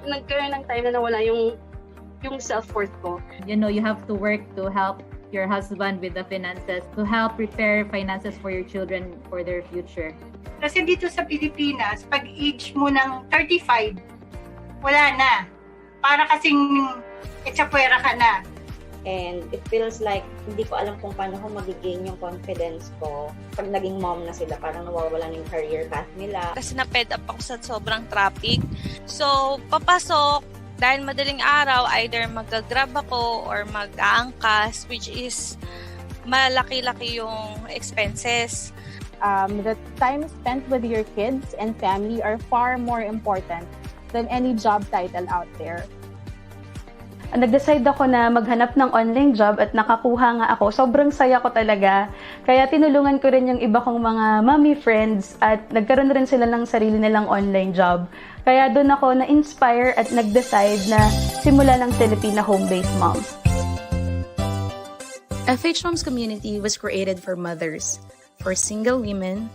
nagkaroon ng time na nawala yung self-worth ko. You know, you have to work to help your husband with the finances, to help prepare finances for your children for their future. Kasi dito sa Pilipinas, pag age mo ng 35, wala na. Para kasing etsapuera ka na. And it feels like hindi ko alam kung paano ko mag-gain yung confidence ko. Pag naging mom na sila, parang nawawala ng career path nila. Kasi na-fed up ako sa sobrang traffic. So, papasok, dahil madaling araw, either mag-grab ako or mag-aangkas, which is malaki-laki yung expenses. The time spent with your kids and family are far more important than any job title out there. Nag-decide ako na maghanap ng online job at nakakuha nga ako. Sobrang saya ko talaga. Kaya tinulungan ko rin yung iba kong mga mommy friends at nagkaroon rin sila ng sarili nilang online job. Kaya doon ako na-inspire at nag-decide na simula ng Filipina home-based moms. FHMoms community was created for mothers, for single women,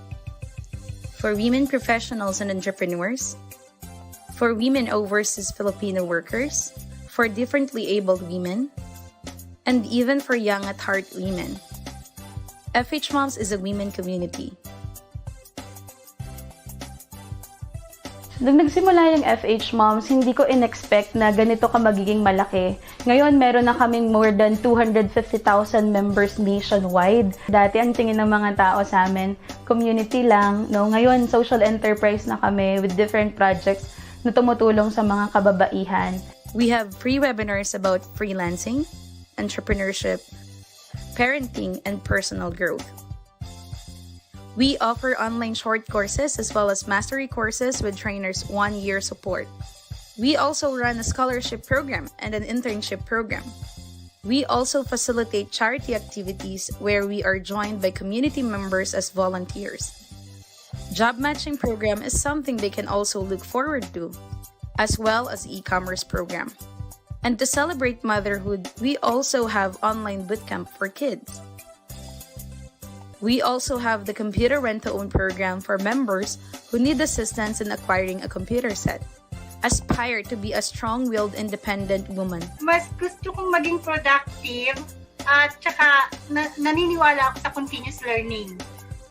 for women professionals and entrepreneurs, for women overseas Filipino workers, for differently abled women, and even for young at heart women. FHMoms is a women community. Nung nagsimula yung FHMoms, hindi ko in-expect na ganito ka magiging malaki. Ngayon, meron na kaming more than 250,000 members nationwide. Dati, ang tingin ng mga tao sa amin, community lang. No? Ngayon, social enterprise na kami with different projects na tumutulong sa mga kababaihan. We have free webinars about freelancing, entrepreneurship, parenting, and personal growth. We offer online short courses as well as mastery courses with trainers' 1-year support. We also run a scholarship program and an internship program. We also facilitate charity activities where we are joined by community members as volunteers. Job matching program is something they can also look forward to, as well as e-commerce program. And to celebrate motherhood, we also have online bootcamp for kids. We also have the computer rent-to-own program for members who need assistance in acquiring a computer set. Aspire to be a strong-willed, independent woman. Mas gusto kong maging productive at saka naniniwala ako sa continuous learning.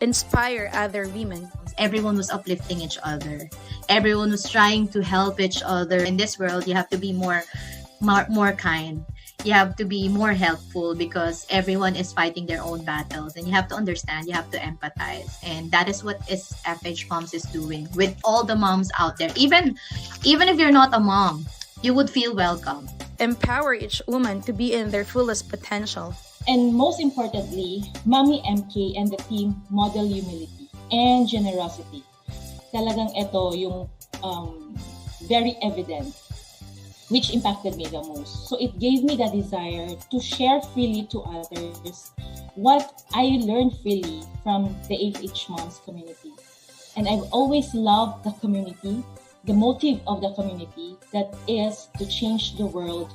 Inspire other women. Everyone was uplifting each other. Everyone was trying to help each other. In this world, you have to be more kind. You have to be more helpful because everyone is fighting their own battles, and you have to understand, you have to empathize, and that is what FHMoms is doing with all the moms out there. Even if you're not a mom, you would feel welcome. Empower each woman to be in their fullest potential. And most importantly, Mommy MK and the team model humility and generosity. Talagang ito yung very evident, which impacted me the most. So it gave me the desire to share freely to others what I learned freely from the FHMoms community. And I've always loved the community, the motive of the community, that is to change the world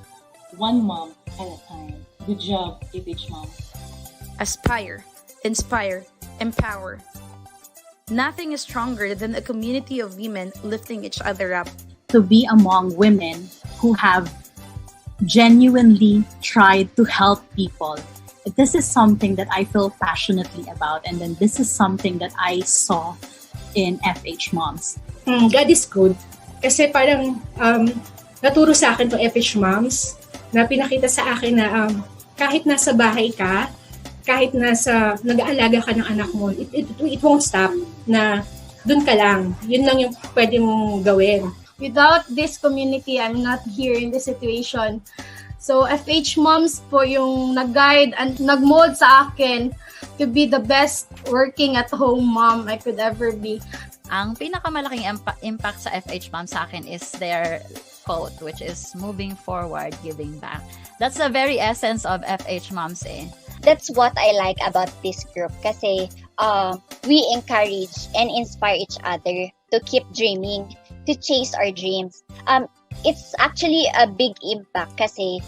one mom at a time. Good job, FHMoms. Aspire, inspire, empower. Nothing is stronger than a community of women lifting each other up. To be among women who have genuinely tried to help people. This is something that I feel passionately about, and then this is something that I saw in FHMoms. God is good. Kasi parang naturo sa akin itong FHMoms na pinakita sa akin na kahit nasa bahay ka, kahit nag-aalaga ka ng anak mo, it won't stop na dun ka lang. Yun lang yung pwede mong gawin. Without this community, I'm not here in this situation. So, FHMoms po yung nag-guide and nag-mold sa akin to be the best working at home mom I could ever be. Ang pinakamalaking impact sa FHMoms sa akin is their quote, which is moving forward, giving back. That's the very essence of FHMoms eh. That's what I like about this group kasi we encourage and inspire each other to keep dreaming, to chase our dreams. It's actually a big impact kasi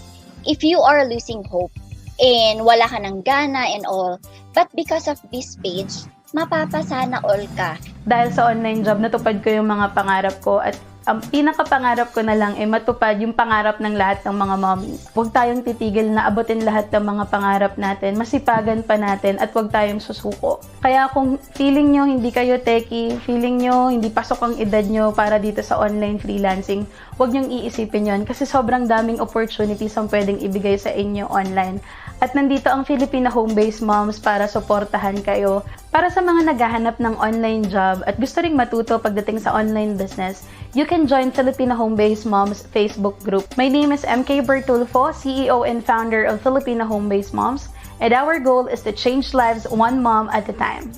if you are losing hope and wala ka ng gana and all, but because of this page, mapapasana all ka. Dahil sa online job, natupad ko yung mga pangarap ko at Pinakapangarap ko na lang matupad yung pangarap ng lahat ng mga mommies. Huwag tayong titigil na abutin lahat ng mga pangarap natin, masipagan pa natin, at huwag tayong susuko. Kaya kung feeling nyo hindi kayo techie, feeling nyo hindi pasok ang edad nyo para dito sa online freelancing, huwag nyong iisipin yon kasi sobrang daming opportunities ang pwedeng ibigay sa inyo online. At nandito ang Filipina Home-Based Moms para suportahan kayo. Para sa mga naghahanap ng online job at gusto ring matuto pagdating sa online business, you can join Filipina Home-Based Moms Facebook group. My name is MK Bertulfo, CEO and founder of Filipina Home-Based Moms, and our goal is to change lives one mom at a time.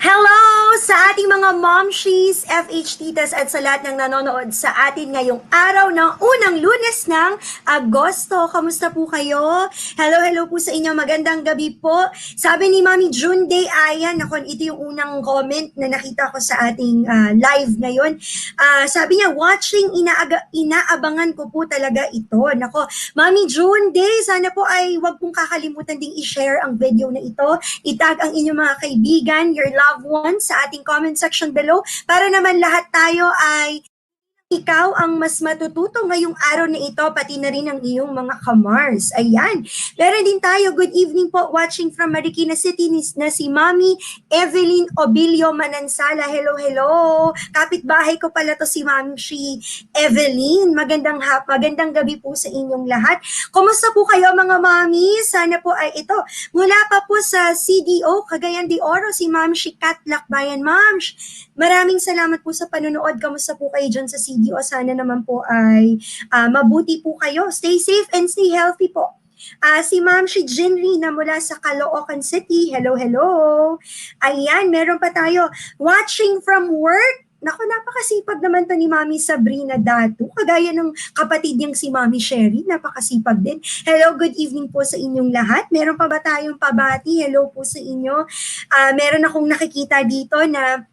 Hello sa ating mga momshies, FH titas at sa lahat ng nanonood sa atin ngayong araw ng unang Lunes ng Agosto. Kamusta po kayo? Hello po sa inyo. Magandang gabi po. Sabi ni Mami June Day, ayan, ako, ito yung unang comment na nakita ko sa ating live ngayon. Sabi niya, watching, inaabangan ko po talaga ito. Nako, Mami June Day, sana po ay wag pong kakalimutan ding i-share ang video na ito. Itag ang inyong mga kaibigan, your loved ones sa ating comment section below para naman lahat tayo ay ikaw ang mas matututo ngayong araw na ito, pati na rin ang iyong mga kamars. Ayan. Meron din tayo, good evening po, watching from Marikina City na si Mami Evelyn Obilio Manansala. Hello. Kapitbahay ko pala to si Mami Evelyn. Magandang gabi po sa inyong lahat. Kumusta po kayo mga mami? Sana po ay ito. Mula pa po sa CDO, Cagayan de Oro, si Ma'am Kat Lakbayan. Ma'am, maraming salamat po sa panonood. Kamusta po kayo dyan sa CDO? Sana naman po ay mabuti po kayo. Stay safe and stay healthy po. Si Ma'am Jinri na mula sa Caloocan City. Hello. Ayan, meron pa tayo. Watching from work. Naku, napakasipag naman to ni Mami Sabrina Datu. Kagaya ng kapatid niyang si Mami Sherry, napakasipag din. Hello, good evening po sa inyong lahat. Meron pa ba tayong pabati? Hello po sa inyo. Meron akong nakikita dito na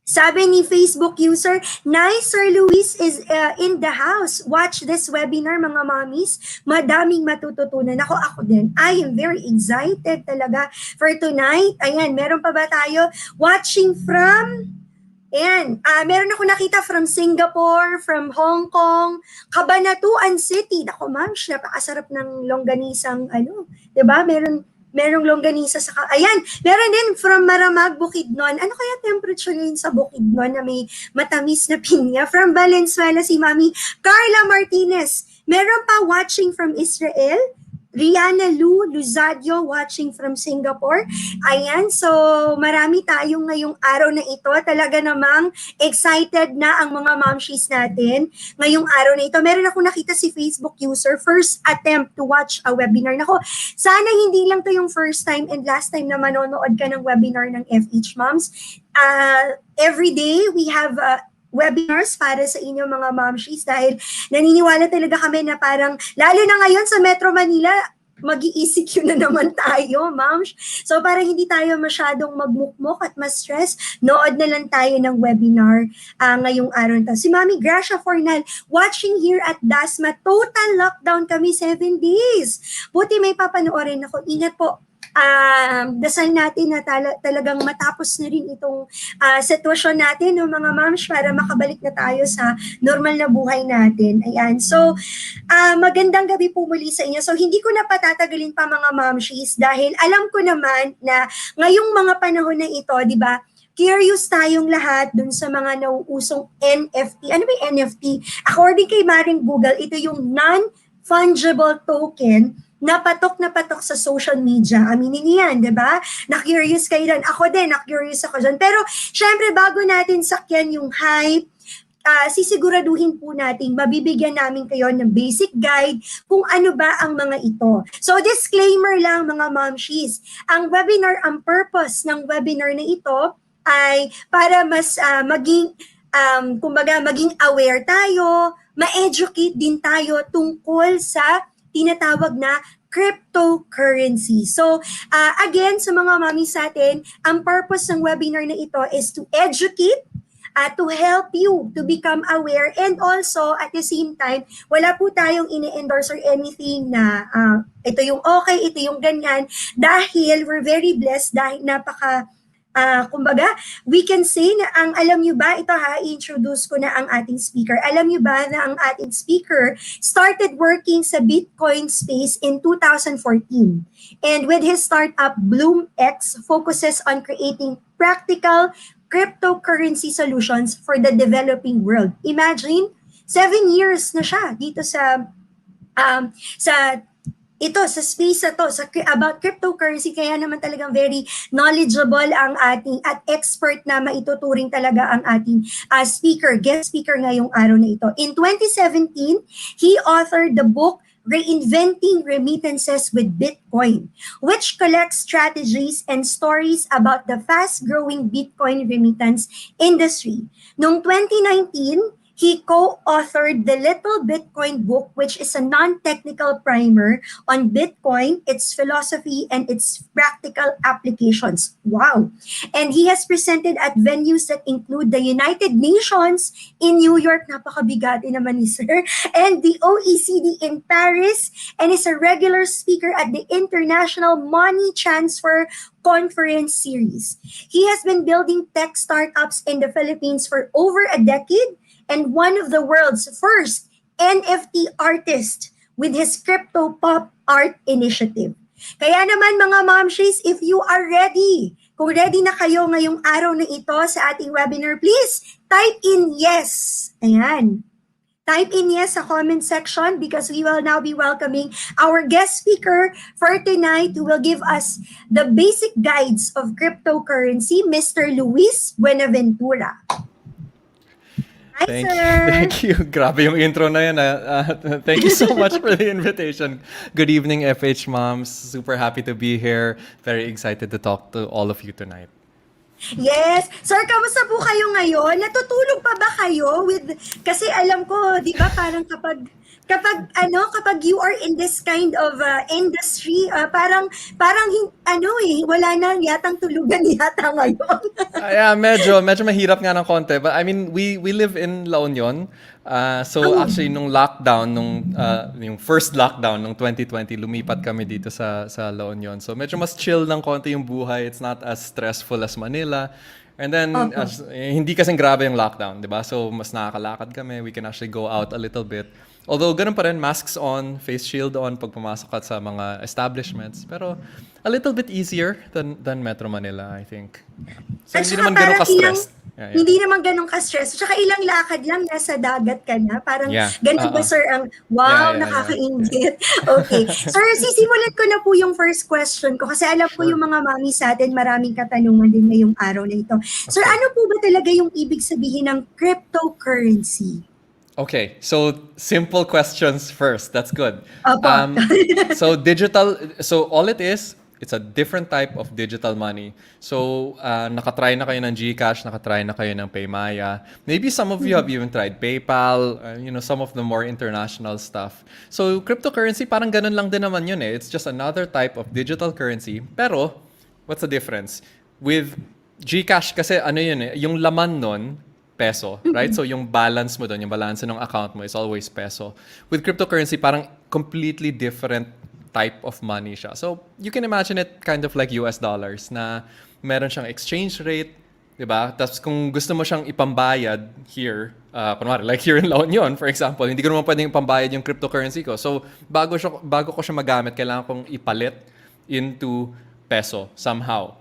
sabi ni Facebook user, nice, Sir Luis is in the house. Watch this webinar, mga mommies. Madaming matututunan. Ako din. I am very excited talaga for tonight. Ayan, meron pa ba tayo? Watching from... Ayan, meron ako nakita from Singapore, from Hong Kong, Cabanatuan City. Naku, ma'am, napakasarap ng longganisang, diba? Merong longganisa sa... Ayan, meron din from Maramag, Bukidnon. Ano kaya temperature ngayon sa Bukidnon na may matamis na pinya? From Valenzuela, si Mami Carla Martinez. Meron pa watching from Israel. Rihanna Luzadio watching from Singapore. Ayan, so marami tayong ngayong araw na ito. Talaga namang excited na ang mga momshies natin ngayong araw na ito. Meron ako nakita si Facebook user, first attempt to watch a webinar. Nako, sana hindi lang to yung first time and last time na manonood ka ng webinar ng FHMoms. Every day we have webinars para sa inyo mga momshies dahil naniniwala talaga kami na parang, lalo na ngayon sa Metro Manila, mag-ECQ na naman tayo, moms. So para hindi tayo masyadong magmukmok at ma-stress, nood na lang tayo ng webinar ngayong araw na. Si Mami Gracia Fornal, watching here at Dasma, total lockdown kami 7 days. Buti may papanoorin ako. Ingat po. Dasal natin na talagang matapos na rin itong sitwasyon natin ng mga moms para makabalik na tayo sa normal na buhay natin. Ayan. So, magandang gabi po muli sa inyo. So, hindi ko na patatagalin pa mga momshies dahil alam ko naman na ngayong mga panahon na ito, di ba, curious tayong lahat dun sa mga nauusong NFT. Ano ba yung NFT? According kay Maring Google, ito yung non-fungible token na patok sa social media. Aminin niyo yan, di ba? Na-curious kayo doon. Ako din, na-curious ako doon. Pero, syempre, bago natin sakyan yung hype, sisiguraduhin po natin, mabibigyan namin kayo ng basic guide kung ano ba ang mga ito. So, disclaimer lang mga momshies. Ang purpose ng webinar na ito ay para mas maging aware tayo, ma-educate din tayo tungkol sa tinatawag na cryptocurrency. So, again, sa mga mami sa atin, ang purpose ng webinar na ito is to educate to help you to become aware, and also at the same time, wala po tayong ini-endorse or anything na ito yung okay, ito yung ganyan, dahil we're very blessed dahil kumbaga, we can say na alam nyo ba, ito i-introduce ko na ang ating speaker. Alam nyo ba na ang ating speaker started working sa Bitcoin space in 2014. And with his startup, BloomX focuses on creating practical cryptocurrency solutions for the developing world. Imagine, 7 years na siya dito sa space na to, about cryptocurrency, kaya naman talagang very knowledgeable ang ating at expert na maituturing talaga ang ating guest speaker ngayong araw na ito. In 2017, he authored the book Reinventing Remittances with Bitcoin, which collects strategies and stories about the fast-growing Bitcoin remittance industry. Noong 2019, he co-authored the Little Bitcoin book, which is a non-technical primer on Bitcoin, its philosophy, and its practical applications. Wow! And he has presented at venues that include the United Nations in New York, napakabigati naman ni sir, and the OECD in Paris, and is a regular speaker at the International Money Transfer Conference Series. He has been building tech startups in the Philippines for over a decade, and one of the world's first NFT artist with his crypto pop art initiative. Kaya naman mga momshies, if you are ready, kung ready na kayo ngayong araw na ito sa ating webinar, please type in yes. Ayan. Type in yes sa comment section because we will now be welcoming our guest speaker for tonight who will give us the basic guides of cryptocurrency, Mr. Luis Buenaventura. Hi, sir. Thank you. Grabe yung intro na yan. Thank you so much for the invitation. Good evening, FH Moms. Super happy to be here. Very excited to talk to all of you tonight. Yes. Sir, kamusta po kayo ngayon? Natutulog pa ba kayo kasi alam ko, 'di ba, parang kapag you are in this kind of industry, parang wala na yatang tulugan yata ngayon. Yeah, medyo mahirap nga ng konti. But I mean, we live in La Union. Actually nung lockdown, yung first lockdown nung 2020, lumipat kami dito sa La Union. So medyo mas chill ng konti yung buhay. It's not as stressful as Manila. And then hindi kasing grabe yung lockdown, 'di ba? So mas nakakalakad kami. We can actually go out a little bit. Although ganun pa rin, masks on, face shield on pag pumasok ka sa mga establishments. Pero a little bit easier than Metro Manila, I think. So hindi naman ganun ka-stressed. Hindi naman ganun ka-stress. Tsaka ilang lakad lang, nasa dagat ka na. Parang ganun ba, sir? Nakakaingit. Okay. Sir, sisimulan ko na po yung first question ko kasi alam ko yung mga mami sa atin, maraming katanungan din ngayong araw na ito. Sir, ano po ba talaga yung ibig sabihin ng cryptocurrency? Okay, so simple questions first. That's good. So all it is, it's a different type of digital money. So nakatry na kayo ng GCash, nakatry na kayo ng Paymaya. Maybe some of you have even tried PayPal, some of the more international stuff. So cryptocurrency, parang ganun lang din naman yun eh. It's just another type of digital currency. Pero, what's the difference? With GCash kasi yung laman nun, peso, right? So yung balance mo doon, yung balance ng account mo is always peso. With cryptocurrency, parang completely different type of money siya. So you can imagine it kind of like US dollars na meron siyang exchange rate, di ba? Tapos kung gusto mo siyang ipambayad here, kunwari, like here in La Union, for example, hindi ko naman pwedeng ipambayad yung cryptocurrency ko. So bago ko siya magamit, kailangan kong ipalit into peso somehow.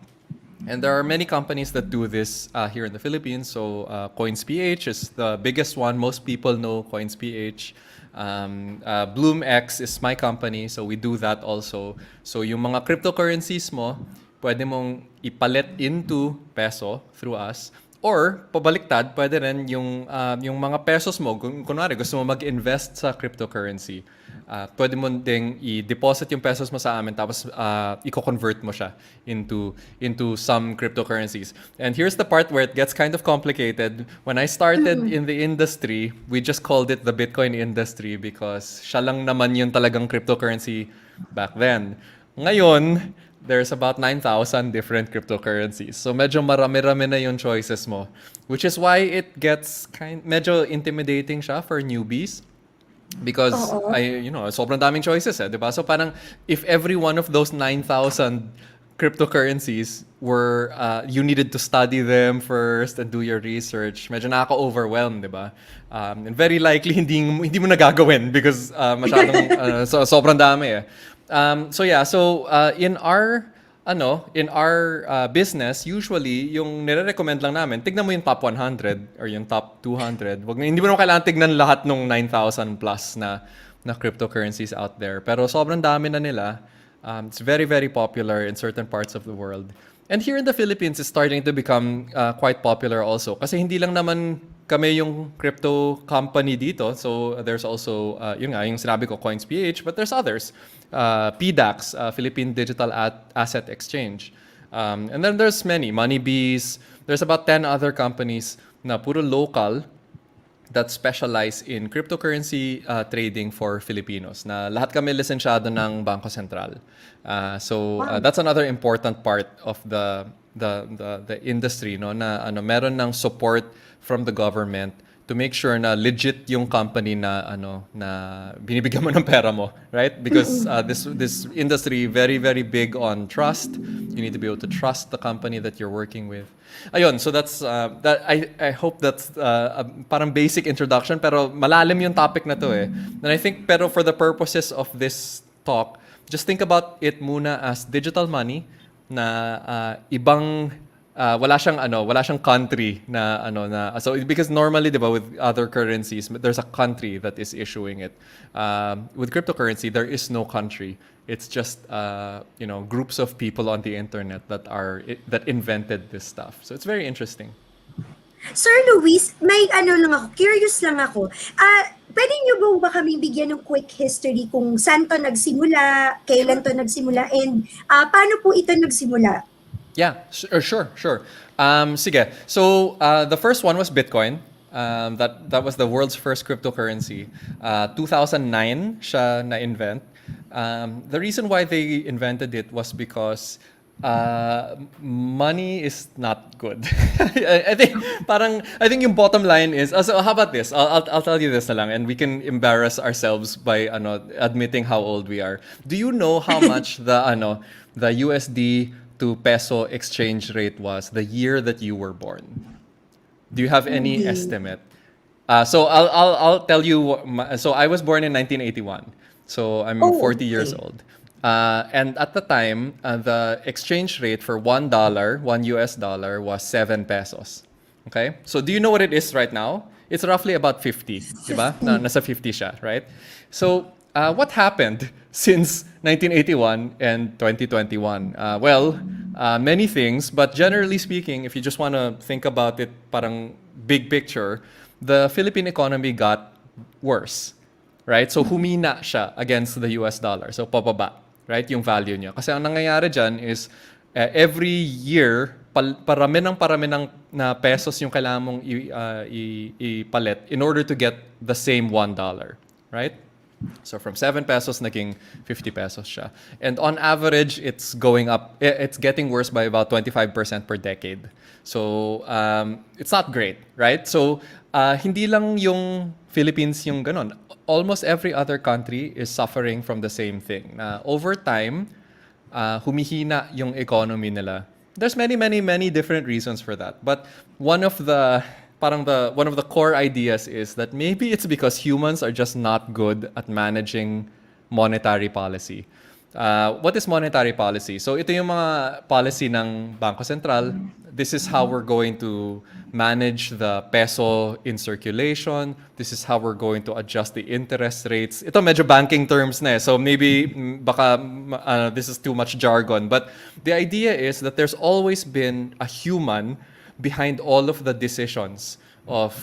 And there are many companies that do this here in the Philippines. So CoinsPH is the biggest one. Most people know CoinsPH. BloomX is my company, so we do that also. So yung mga cryptocurrencies mo, pwede mong ipalit into peso through us. Or, pabaliktad, pwede rin yung mga pesos mo, kunwari gusto mo mag-invest sa cryptocurrency, pwede mo ding i-deposit yung pesos mo sa amin tapos i-convert mo siya into some cryptocurrencies. And here's the part where it gets kind of complicated. When I started in the industry, we just called it the Bitcoin industry because siya lang naman yung talagang cryptocurrency back then. Ngayon, there's about 9,000 different cryptocurrencies. So medyo marami-rami na yung choices mo, which is why it gets medyo intimidating siya for newbies. Because sobrang daming choices, 'di ba? So parang if every one of those 9,000 cryptocurrencies were you needed to study them first and do your research, medyo nakaka-overwhelm, 'di ba? And very likely hindi mo nagagawin because masyadong sobrang dami eh. In our business, usually yung nire-recommend lang namin, tignan mo yung top 100 or yung top 200. Hindi mo naman kailangan tignan lahat ng 9,000 plus na cryptocurrencies out there. Pero sobrang dami na nila. It's very, very popular in certain parts of the world. And here in the Philippines, it's starting to become quite popular also. Kasi hindi lang naman kami yung crypto company dito. So there's also, yung sinabi ko, Coins.ph, but there's others. PDAX, Philippine Digital Asset Exchange. And then there's many, Moneybees. There's about 10 other companies na puro local that specialize in cryptocurrency trading for Filipinos. Na lahat kami lisensyado ng Bangko Sentral. That's another important part of the industry, no, na meron ng support from the government to make sure na legit yung company na binibigyan mo ng pera mo, right? Because this industry very, very big on trust. You need to be able to trust the company that you're working with. Ayun, so that's that. I hope that's parang basic introduction, pero malalim yung topic na to eh. And I think, pero for the purposes of this talk, just think about it muna as digital money na ibang wala siyang country na so because normally, diba, with other currencies there's a country that is issuing it. With cryptocurrency there is no country. It's just groups of people on the internet that invented this stuff. So it's very interesting. Sir Luis, may curious lang ako. Pwede niyo ba kami bigyan ng quick history kung saan to nagsimula, kailan to nagsimula, and paano po ito nagsimula? Yeah, sure. Sige. So the first one was Bitcoin. That was the world's first cryptocurrency. 2009 siya na-invent. The reason why they invented it was because money is not good. I think yung bottom line is, so how about this? I'll tell you this na lang, and we can embarrass ourselves by admitting how old we are. Do you know how much the USD to peso exchange rate was the year that you were born? Do you have any estimate? So I'll tell you. So I was born in 1981. So I'm 40 years old. And at the time, the exchange rate for $1 US dollar was 7 pesos. Okay? So do you know what it is right now? It's roughly about 50, diba? Nasa 50 siya, right? So what happened since 1981 and 2021? Many things, but generally speaking, if you just want to think about it parang big picture, the Philippine economy got worse, right? So humina siya against the US dollar. So pababa, right, yung value niya. Kasi ang nangyayari dyan is every year, parami ng na pesos yung kailangan mong ipalit in order to get the same $1, right? So from 7 pesos, naging 50 pesos siya. And on average, it's going up. It's getting worse by about 25% per decade. So it's not great, right? So hindi lang yung Philippines yung ganon. Almost every other country is suffering from the same thing. Over time, humihina yung economy nila. There's many different reasons for that. But one of the core ideas is that maybe it's because humans are just not good at managing monetary policy. What is monetary policy? So ito yung mga policy ng Bangko Sentral. This is how we're going to manage the peso in circulation. This is how we're going to adjust the interest rates. Ito medyo banking terms na eh. So maybe baka this is too much jargon. But the idea is that there's always been a human behind all of the decisions of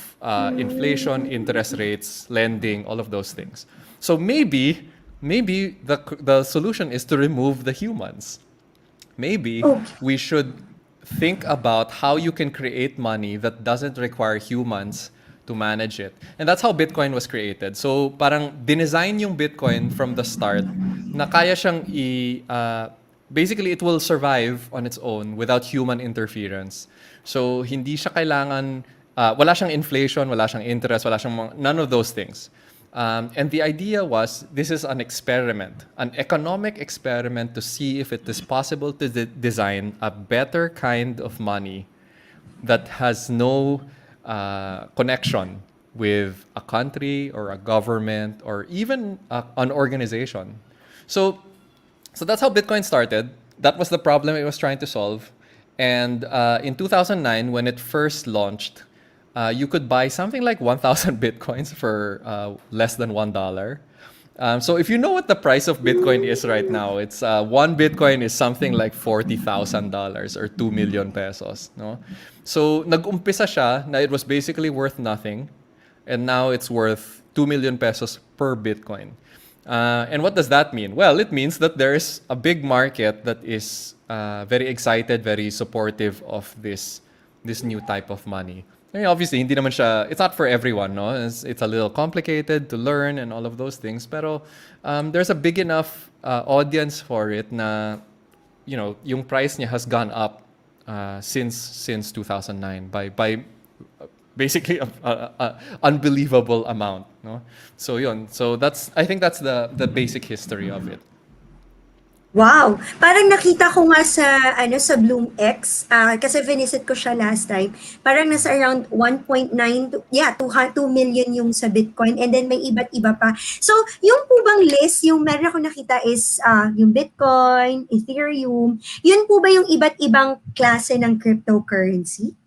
inflation, interest rates, lending, all of those things. So maybe the solution is to remove the humans. Maybe we should think about how you can create money that doesn't require humans to manage it. And that's how Bitcoin was created. So parang dinesign yung Bitcoin from the start na kaya siyang basically it will survive on its own without human interference. So hindi siya kailangan, wala siyang inflation, wala siyang interest, none of those things. And the idea was, this is an experiment, an economic experiment to see if it is possible to design a better kind of money that has no connection with a country or a government or even an organization. So that's how Bitcoin started. That was the problem it was trying to solve. And in 2009, when it first launched, you could buy something like 1,000 Bitcoins for less than $1. So if you know what the price of Bitcoin is right now, it's one Bitcoin is something like $40,000 or 2 million pesos. No? So nag-umpisa siya na it was basically worth nothing. And now it's worth 2 million pesos per Bitcoin. And what does that mean? Well, it means that there is a big market that is very excited, very supportive of this new type of money. I mean, obviously, hindi naman siya, it's not for everyone, no? It's a little complicated to learn and all of those things. Pero there's a big enough audience for it na, yung price niya has gone up since 2009 by basically a unbelievable amount, no? So yun. So I think that's the basic history of it. Wow! Parang nakita ko nga sa BloomX, kasi visit ko siya last time. Parang nasa around 1.9 to, 2 million yung sa Bitcoin, and then may iba't iba pa. So, yung po bang list, yung meron ako nakita is yung Bitcoin, Ethereum, yun po ba yung iba't ibang klase ng cryptocurrency?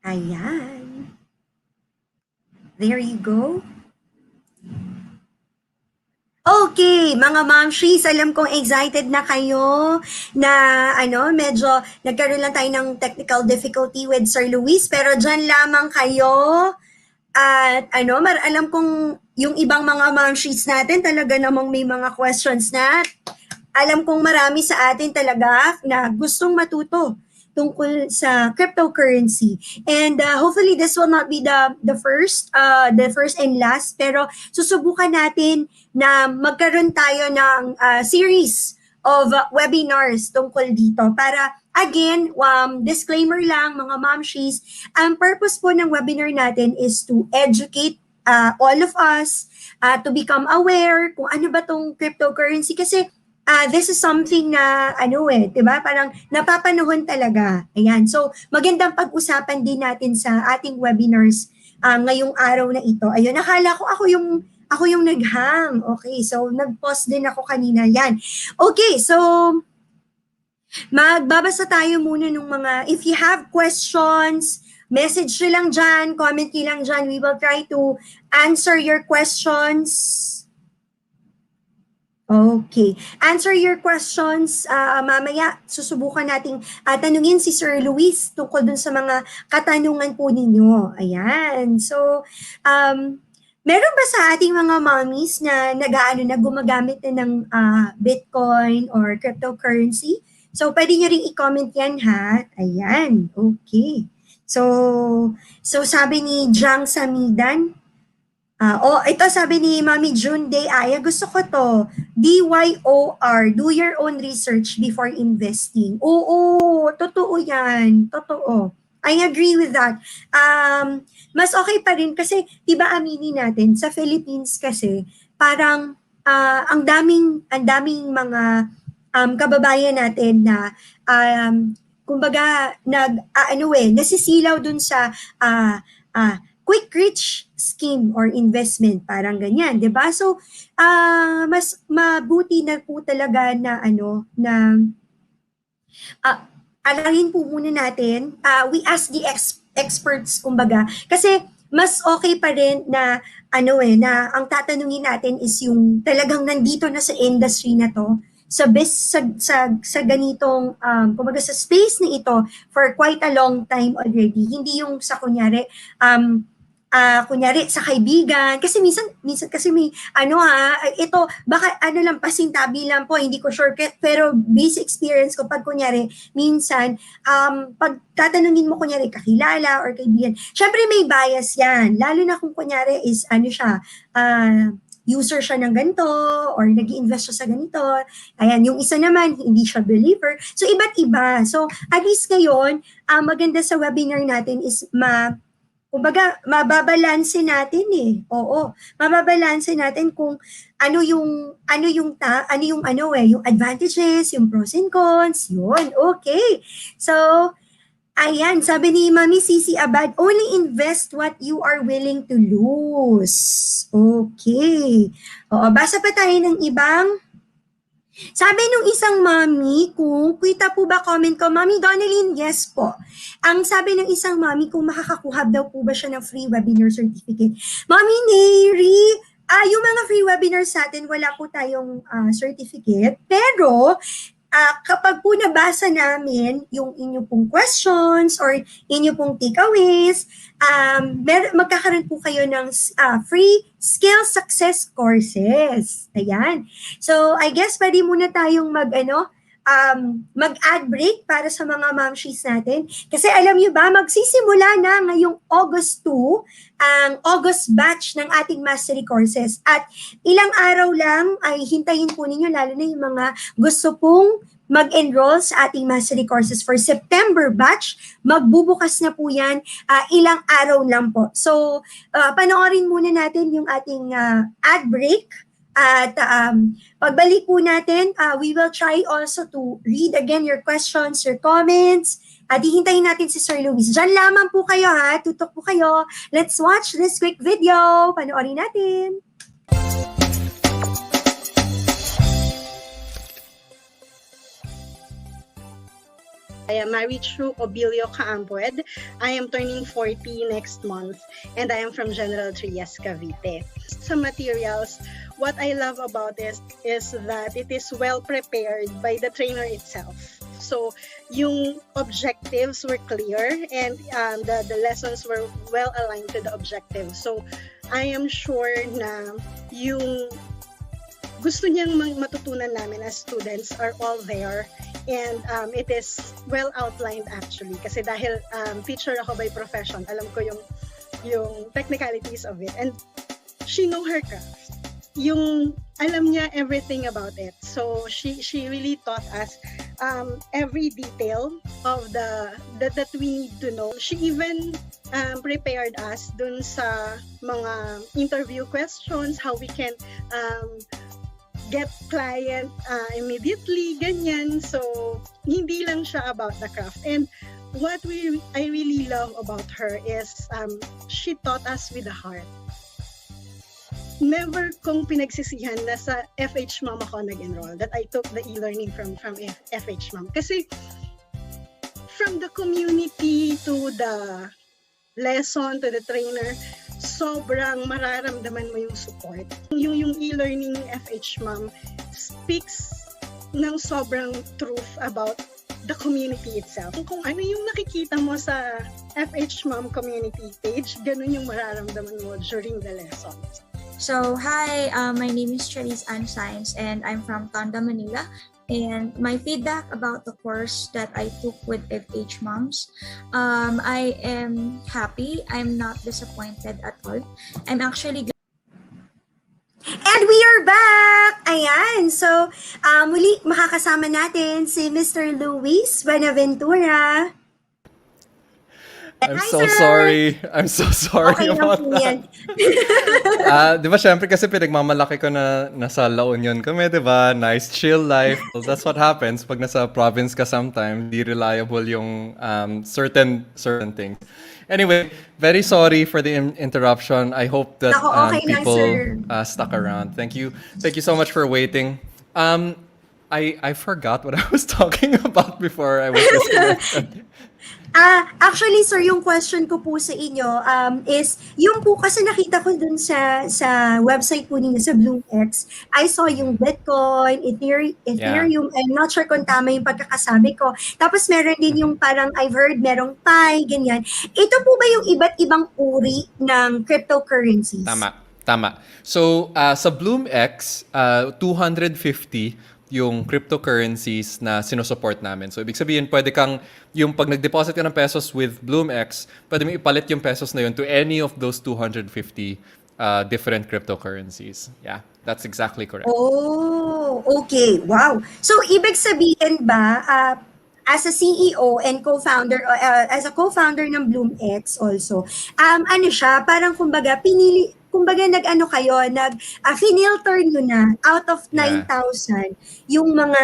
Ayan. There you go. Okay, mga momshies, alam kong excited na kayo na medyo nagkaroon lang tayo ng technical difficulty with Sir Luis, pero dyan lamang kayo. At alam kong yung ibang mga momshies natin talaga namang may mga questions na alam kong marami sa atin talaga na gustong matuto tungkol sa cryptocurrency. And hopefully this will not be the first and last, pero susubukan natin na magkaroon tayo ng series of webinars tungkol dito para again, disclaimer lang mga momshies, ang purpose po ng webinar natin is to educate all of us to become aware kung ano ba tong cryptocurrency kasi this is something na, diba? Parang napapanahon talaga. Ayan. So, magandang pag-usapan din natin sa ating webinars ngayong araw na ito. Ayun, nakala ko ako yung nag-hang. Okay, so nag-pause din ako kanina. Yan. Okay, so magbabasa tayo muna ng mga, if you have questions, message nyo lang dyan, comment nyo lang dyan. We will try to answer your questions. Okay. Answer your questions. Mamaya, susubukan nating tanungin si Sir Luis tungkol dun sa mga katanungan po ninyo. Ayan. So, meron ba sa ating mga mommies na gumagamit na ng Bitcoin or cryptocurrency? So, pwede nyo ring i-comment yan, ha? Ayan. Okay. So sabi ni Jang Samidan, ito sabi ni Mami June Day Aya, gusto ko to. DYOR, do your own research before investing. Oo, totoo yan. Totoo. I agree with that. Mas okay pa rin kasi, diba aminin natin, sa Philippines kasi, parang ang daming mga kababayan natin na kumbaga nasisilaw dun sa quick rich scheme or investment, parang ganyan, 'di ba? So mas mabuti na po talaga na alangin po muna natin, we ask the experts kumbaga, kasi mas okay pa rin na na ang tatanungin natin is yung talagang nandito na sa industry na to, sa ganitong kumbaga sa space na ito for quite a long time already, hindi yung sa kunyari kunyari sa kaibigan, kasi minsan kasi may ito baka lang pasintabi lang po, hindi ko sure, pero base experience ko pag kunyari minsan pag tatanungin mo kunyari kakilala or kaibigan, syempre may bias yan, lalo na kung kunyari is siya user siya ng ganito or nag-i-invest siya sa ganito. Ayan, yung isa naman, hindi siya believer. So, iba't iba. So, at least ngayon, maganda sa webinar natin is kumbaga, mababalanse natin eh. Oo, mababalanse natin kung yung advantages, yung pros and cons, yun. Okay. So, ayan, sabi ni Mami Cici Abad, only invest what you are willing to lose. Okay. Oo, basa pa tayo ng ibang. Sabi nung isang mami, kung kita po ba comment ko, Mami Donalyn, yes po. Ang sabi ng isang mami, kung makakakuha daw po ba siya ng free webinar certificate. Mami Neri, yung mga free webinars natin, wala po tayong certificate. Pero, kapag po nabasa namin yung inyo pong questions or inyo pong takeaways, magkakaroon po kayo ng free skill success courses. Ayan. So, I guess pwede muna tayong mag-ad break para sa mga momshies natin. Kasi alam nyo ba, magsisimula na ngayong August 2, ang August batch ng ating mastery courses. At ilang araw lang ay hintayin po ninyo, lalo na yung mga gusto pong mag-enroll sa ating mastery courses for September batch. Magbubukas na po yan, ilang araw lang po. So, panoorin muna natin yung ating ad break. At pagbalik po natin, we will try also to read again your questions, your comments. At hihintayin natin si Sir Luis. Diyan lamang po kayo ha, tutok po kayo. Let's watch this quick video. Panoorin natin. I am married through Obilio Caampued. I am turning 40 next month, and I am from General Trias, Cavite. Some materials, what I love about this is that it is well prepared by the trainer itself. So, yung objectives were clear, and the lessons were well aligned to the objectives. So, I am sure na yung gusto niyang matutunan namin as students are all there, and it is well outlined actually, kasi dahil teacher ako by profession, alam ko yung technicalities of it, and she know her craft, yung alam niya everything about it. So she really taught us every detail of that we need to know. She even prepared us dun sa mga interview questions, how we can get client immediately, ganyan. So, hindi lang siya about the craft. And what I really love about her is she taught us with the heart. Never kong pinagsisihan na sa FHMom ako nag-enroll, that I took the e-learning from FHMom. Kasi from the community to the lesson to the trainer, sobrang mararamdaman mo yung support. Yung e-learning ni FHMom speaks ng sobrang truth about the community itself. Kung ano yung nakikita mo sa FHMom community page, ganun yung mararamdaman mo during the lessons. So, hi, my name is Cherise Ann Sainz, and I'm from Tondo, Manila. And my feedback about the course that I took with FHMoms, I am happy. I'm not disappointed at all. I'm actually And we are back! Ayan, so muli makakasama natin si Mr. Luis Buenaventura. I'm so sorry. I'm so sorry about that. Di ba, syempre kasi pinagmamalaki ko na nasa La Union kami, di ba? Nice, chill life. Well, that's what happens pag nasa province ka sometimes. Di reliable yung certain things. Anyway, very sorry for the interruption. I hope that people stuck around. Thank you. Thank you so much for waiting. I forgot what I was talking about before I was disconnected. Actually, sir, yung question ko po sa inyo is, yung po kasi nakita ko dun sa website po ninyo sa BloomX, I saw yung Bitcoin, Ethereum, I'm not sure kung tama yung pagkakasabi ko. Tapos meron din yung parang I've heard merong Pi, ganyan. Ito po ba yung iba't ibang uri ng cryptocurrencies? Tama. So, sa BloomX, 250 yung cryptocurrencies na sinusupport namin. So, ibig sabihin, pwede kang, yung pag nag-deposit ka ng pesos with BloomX, pwede mo ipalit yung pesos na yun to any of those 250 different cryptocurrencies. Yeah, that's exactly correct. Oh, okay. Wow. So, ibig sabihin ba, as a CEO and co-founder, as a co-founder ng BloomX also, ano siya, parang kumbaga, nag-ano kayo, finilter nyo na out of 9,000 yung mga,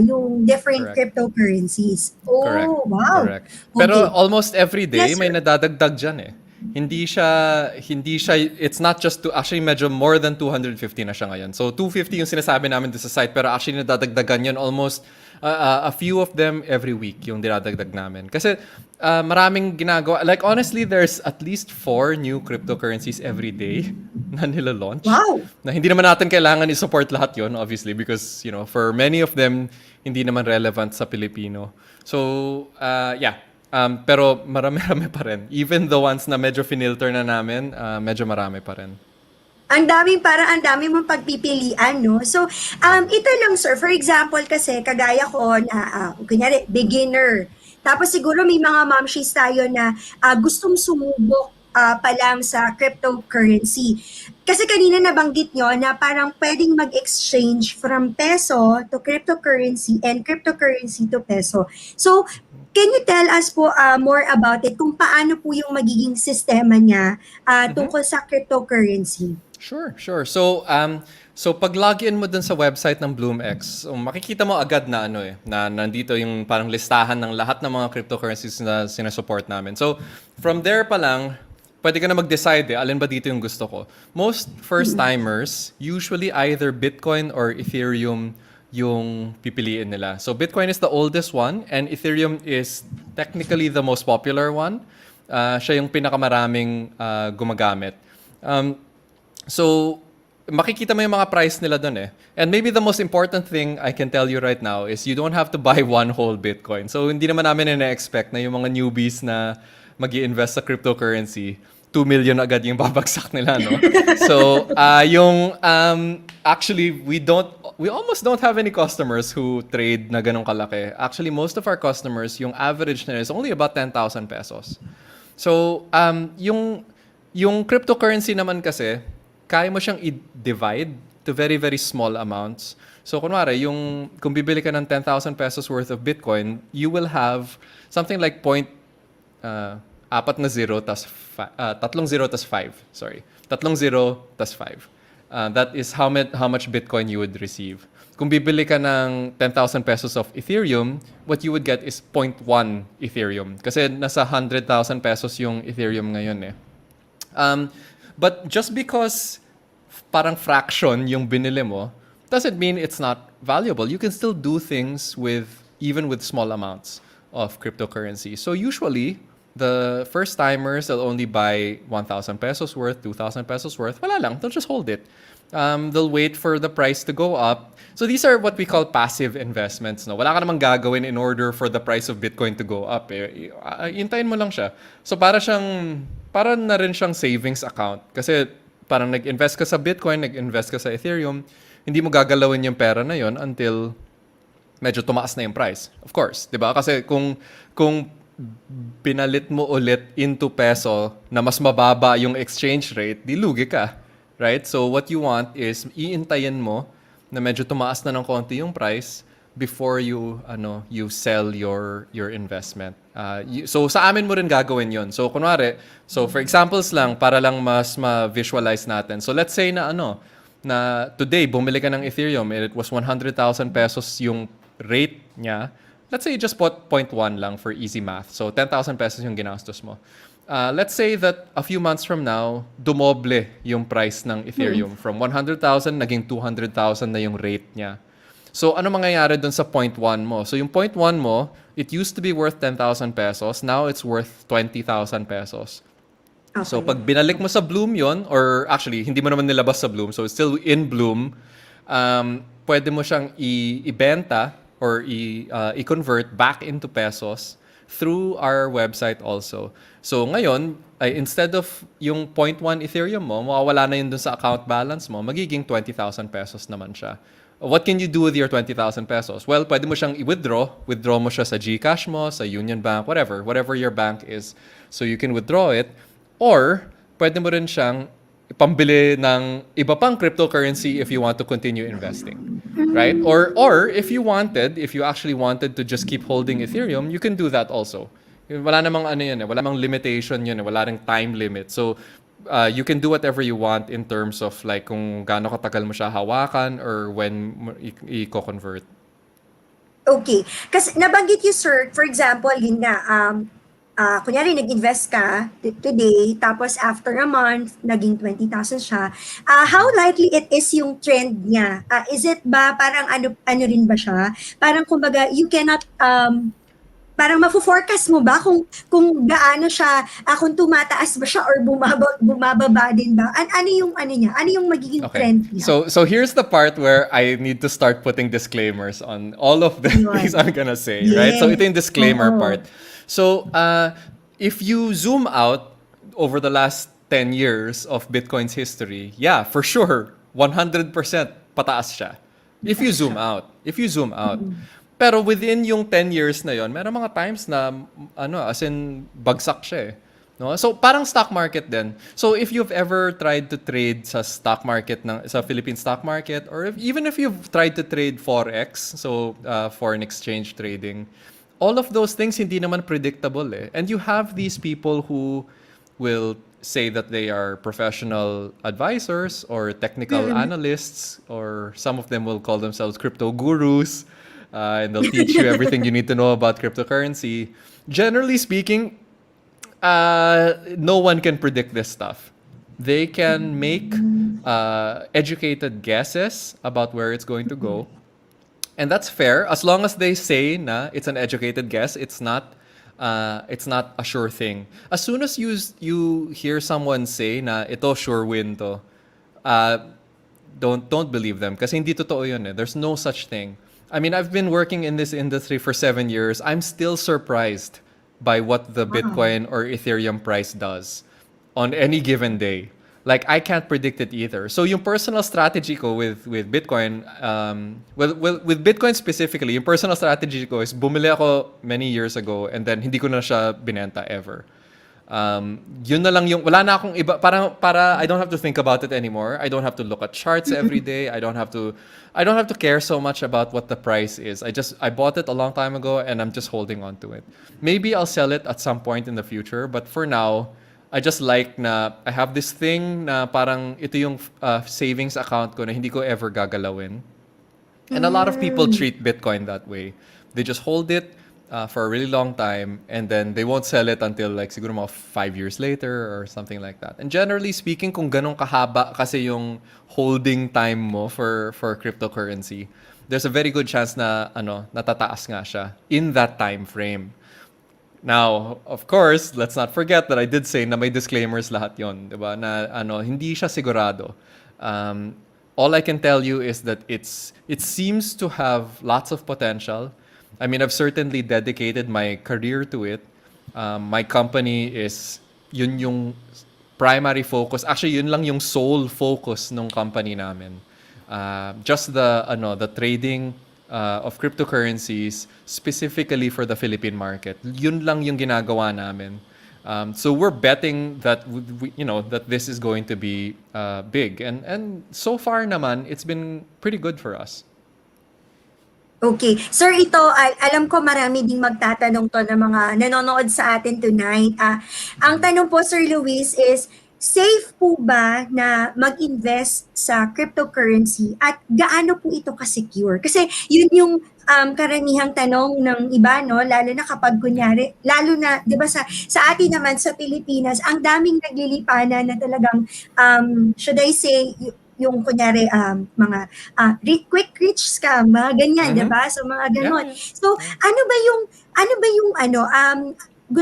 yung different cryptocurrencies. Oh, Correct. wow. Correct. Okay. Pero almost every day, Yes, may sir. nadadagdag dyan eh. Hindi siya, it's not just actually medyo more than 250 na siya ngayon. So 250 yung sinasabi namin sa site, pero actually nadadagdagan yun almost a few of them every week yung dinadagdag namin. Kasi maraming ginagawa. Like honestly, there's at least 4 new cryptocurrencies every day na nila-launch. Wow! Na hindi naman natin kailangan i-support lahat yun, obviously, because, for many of them, hindi naman relevant sa Pilipino. So, yeah. Pero marami-rami pa rin. Even the ones na medyo finilter na namin, medyo marami pa rin. Ang dami mong pagpipilian, no? So, ito lang, sir. For example, kasi kagaya ko na, kunyari, beginner. Tapos siguro may mga momshies tayo na gustong sumubok pa lang sa cryptocurrency. Kasi kanina nabanggit nyo na parang pwedeng mag-exchange from peso to cryptocurrency and cryptocurrency to peso. So, can you tell us po more about it, kung paano po yung magiging sistema niya tungkol sa cryptocurrency? Sure. So pag login mo dun sa website ng BloomX, makikita mo agad na na nandito yung parang listahan ng lahat ng mga cryptocurrencies na sinasupport namin. So from there pa lang, pwede ka na mag-decide alin ba dito yung gusto ko. Most first-timers, usually either Bitcoin or Ethereum yung pipiliin nila. So Bitcoin is the oldest one and Ethereum is technically the most popular one. Siya yung pinakamaraming gumagamit. So, makikita mo yung mga price nila dun eh. And maybe the most important thing I can tell you right now is you don't have to buy one whole Bitcoin. So, hindi naman namin na-expect na yung mga newbies na mag-i-invest sa cryptocurrency, 2 million agad yung babagsak nila, no? So, actually, we almost don't have any customers who trade na ganong kalaki. Actually, most of our customers, yung average nila is only about 10,000 pesos. So, yung cryptocurrency naman kasi, kaya mo siyang i-divide to very, very small amounts. So, kunwari, kung bibili ka ng 10,000 pesos worth of Bitcoin, you will have something like 3 0 tas 5. Sorry. 3 0 tas 5. That is how much Bitcoin you would receive. Kung bibili ka ng 10,000 pesos of Ethereum, what you would get is 0.1 Ethereum. Kasi nasa 100,000 pesos yung Ethereum ngayon eh. But just because parang fraction yung binili mo, doesn't mean it's not valuable. You can still do things even with small amounts of cryptocurrency. So usually, the first-timers will only buy 1,000 pesos worth, 2,000 pesos worth. Wala lang, they'll just hold it. They'll wait for the price to go up. So these are what we call passive investments. No? Wala ka namang gagawin in order for the price of Bitcoin to go up. Hintayin mo lang siya. So para na rin siyang savings account. Kasi parang nag-invest ka sa Bitcoin, nag-invest ka sa Ethereum, hindi mo gagalawin yung pera na yon until medyo tumaas na yung price. Of course, 'di ba? Kasi kung pinalit mo ulit into peso na mas mababa yung exchange rate, di lugi ka. Right? So what you want is iintayin mo na medyo tumaas na ng konti yung price before you sell your investment. So sa amin mo rin gagawin yon. So kunwari, for examples lang para lang mas ma-visualize natin. So let's say na today bumili ka ng Ethereum and it was 100,000 pesos yung rate niya. Let's say you just put 0.1 lang for easy math. So 10,000 pesos yung ginastos mo. Let's say that a few months from now, dumoble yung price ng Ethereum. From 100,000 naging 200,000 na yung rate niya. So, ano mangyayari dun sa point 1 mo? So, yung point 1 mo, it used to be worth 10,000 pesos. Now, it's worth 20,000 pesos. So, pag binalik mo sa Bloom yon, or actually, hindi mo naman nilabas sa Bloom, so it's still in Bloom, pwede mo siyang ibenta or i-convert back into pesos through our website also. So, ngayon, instead of yung 0.1 Ethereum mo, mawawala na yun dun sa account balance mo, magiging 20,000 pesos naman siya. What can you do with your 20,000 pesos? Well, pwede mo siyang i-withdraw. Withdraw mo siya sa GCash mo, sa Union Bank, whatever your bank is. So, you can withdraw it. Or, pwede mo rin siyang pambili ng iba pang cryptocurrency if you want to continue investing, right? Or if you actually wanted to just keep holding Ethereum, you can do that also. Wala namang ano yun, wala namang limitation yun, wala ring time limit. So you can do whatever you want in terms of like kung gaano katagal mo siya hawakan or when i-convert. Okay. Kasi nabanggit you, sir, for example, yun nga, kunyari nag-invest ka today, tapos after a month, naging 20,000 siya. How likely it is yung trend niya? Is it ba parang ano rin ba siya? Parang kumbaga, you cannot, parang mafo-forecast mo ba kung gaano siya, kung tumataas ba siya or bumababa din ba? Ano yung ano niya? Ano yung magiging trend niya? So here's the part where I need to start putting disclaimers on all of the things I'm gonna say, right? So ito yung disclaimer part. So, if you zoom out over the last 10 years of Bitcoin's history, yeah, for sure, 100% pataas siya. If you zoom out. Pero within yung 10 years na yon, meron mga times na, as in, bagsak siya eh. No? So, parang stock market din. So, if you've ever tried to trade sa stock market, sa Philippine stock market, or even if you've tried to trade Forex, so foreign exchange trading, all of those things hindi naman predictable eh. And you have these people who will say that they are professional advisors or technical analysts, or some of them will call themselves crypto gurus, and they'll teach you everything you need to know about cryptocurrency. Generally speaking, no one can predict this stuff. They can make educated guesses about where it's going to go. And that's fair as long as they say na it's an educated guess. It's not a sure thing. As soon as you hear someone say na ito sure win to, don't believe them kasi hindi totoo yun eh. There's no such thing. I mean, I've been working in this industry for 7 years. I'm still surprised by what the Bitcoin or Ethereum price does on any given day. Like, I can't predict it either. So, yung personal strategy ko with Bitcoin, with Bitcoin specifically, yung personal strategy ko is bumili ako many years ago and then hindi ko na siya binenta ever. Yun na lang yung, wala na akong iba, para I don't have to think about it anymore. I don't have to look at charts every day. I don't have to care so much about what the price is. I bought it a long time ago and I'm just holding on to it. Maybe I'll sell it at some point in the future, but for now, I just like na I have this thing na parang ito yung savings account ko na hindi ko ever gagalawin. And a lot of people treat Bitcoin that way. They just hold it for a really long time and then they won't sell it until like siguro mga 5 years later or something like that. And generally speaking, kung ganong kahaba kasi yung holding time mo for cryptocurrency, there's a very good chance na natataas nga siya in that time frame. Now, of course, let's not forget that I did say na may disclaimers lahat yon, 'di ba? Na hindi siya sigurado. All I can tell you is that it seems to have lots of potential. I mean, I've certainly dedicated my career to it. My company is yun yung primary focus. Actually, yun lang yung sole focus ng company namin. Just the trading of cryptocurrencies specifically for the Philippine market. Yun lang yung ginagawa namin. So we're betting that that this is going to be big, and so far naman it's been pretty good for us. Okay. Sir, ito, alam ko marami ding magtatanong to ng mga nanonood sa atin tonight. Ang tanong po, Sir Luis, is safe po ba na mag-invest sa cryptocurrency at gaano po ito ka-secure? Kasi yun yung karamihang tanong ng iba, no? Lalo na kapag kunyari, lalo na, di ba sa atin naman sa Pilipinas, ang daming naglilipanan na talagang, should I say, yung kunyari mga quick rich scam, mga ganyan, 'di ba? So mga ganon. Yeah. So ano ba yung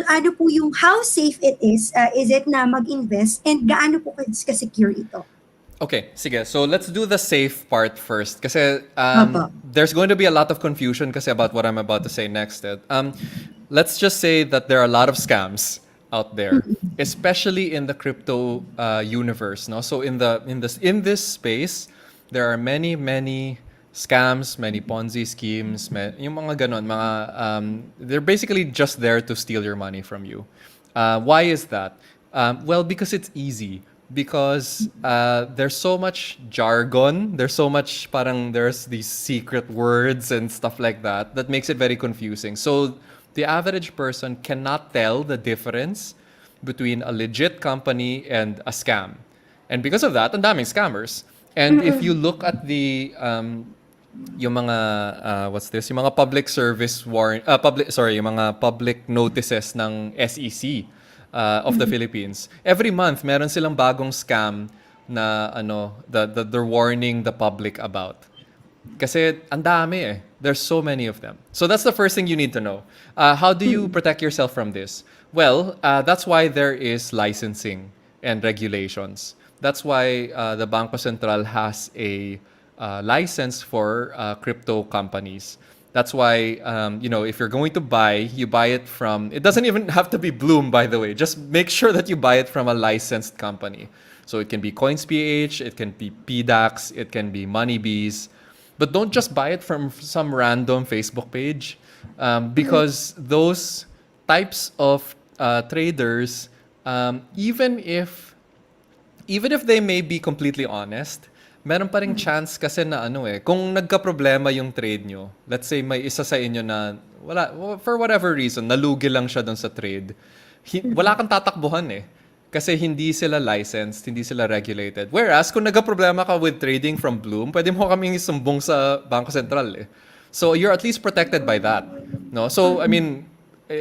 ano po yung how safe it is it na mag-invest and gaano po ka-secure ito? Okay, sige. So let's do the safe part first. Kasi Opo. there's going to be a lot of confusion kasi about what I'm about to say next. Let's just say that there are a lot of scams out there, especially in the crypto universe. No, so in this space, there are many scams, many Ponzi schemes, yung mga ganon, they're basically just there to steal your money from you. Why is that? Well, because it's easy. Because there's so much jargon, there's these secret words and stuff like that makes it very confusing. So the average person cannot tell the difference between a legit company and a scam. And because of that, ang daming scammers. And if you look at the yung mga yung mga public service yung mga public notices ng SEC of the Philippines. Every month, meron silang bagong scam na they're warning the public about. Kasi ang dami eh. There's so many of them. So that's the first thing you need to know. How do you protect yourself from this? Well, that's why there is licensing and regulations. That's why the Bangko Sentral has a license for crypto companies. That's why, if you're going to buy, you buy it from, it doesn't even have to be Bloom, by the way. Just make sure that you buy it from a licensed company. So it can be CoinsPH, it can be PDAX, it can be Moneybees. But don't just buy it from some random Facebook page because those types of traders, even if they may be completely honest, meron pa ring chance kasi na kung nagka-problema yung trade nyo, let's say may isa sa inyo na for whatever reason, nalugi lang siya dun sa trade, wala kang tatakbuhan eh. Kasi hindi sila licensed, hindi sila regulated. Whereas, kung nagka-problema ka with trading from Bloom, pwede mo kaming isumbong sa Bangko Sentral eh. So, you're at least protected by that. No? So, I mean,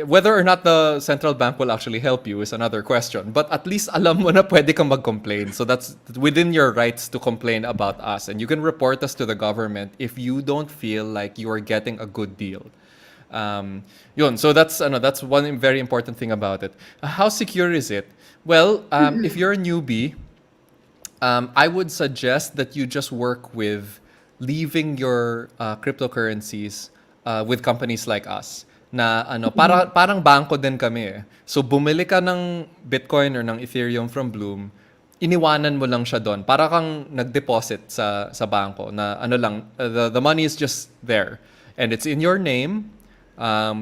whether or not the central bank will actually help you is another question. But at least alam mo na pwede kang mag-complain. So that's within your rights to complain about us. And you can report us to the government if you don't feel like you are getting a good deal. So that's one very important thing about it. How secure is it? Well, if you're a newbie, I would suggest that you just work with leaving your cryptocurrencies with companies like us. Na parang bangko din kami eh. So bumili ka ng Bitcoin or ng Ethereum from Bloom, iniwanan mo lang siya doon. Para kang nag-deposit sa bangko na the money is just there and it's in your name.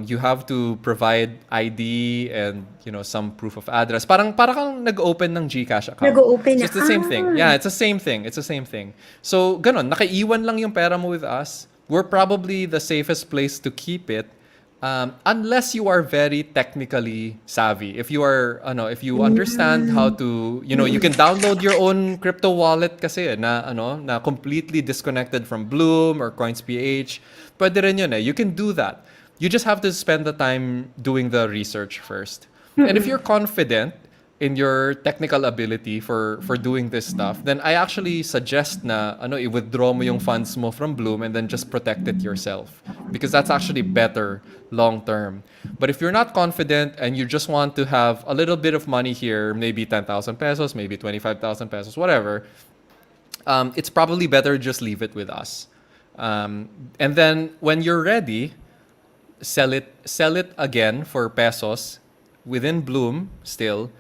You have to provide ID and some proof of address. Parang kang nag-open ng GCash account. Nag-open so it's the same thing. Yeah, it's the same thing. So ganon, nakaiwan lang yung pera mo with us. We're probably the safest place to keep it. Unless you are very technically savvy. If you are, if you understand how to, you can download your own crypto wallet kasi na completely disconnected from Bloom or CoinsPH. Pwede rin yun eh. You can do that. You just have to spend the time doing the research first. And if you're confident in your technical ability for doing this stuff, then I actually suggest na i-withdraw mo yung funds mo from Bloom and then just protect it yourself because that's actually better long term. But if you're not confident and you just want to have a little bit of money here, maybe 10,000 pesos, maybe 25,000 pesos, whatever, it's probably better just leave it with us. And then when you're ready, sell it again for pesos within Bloom still.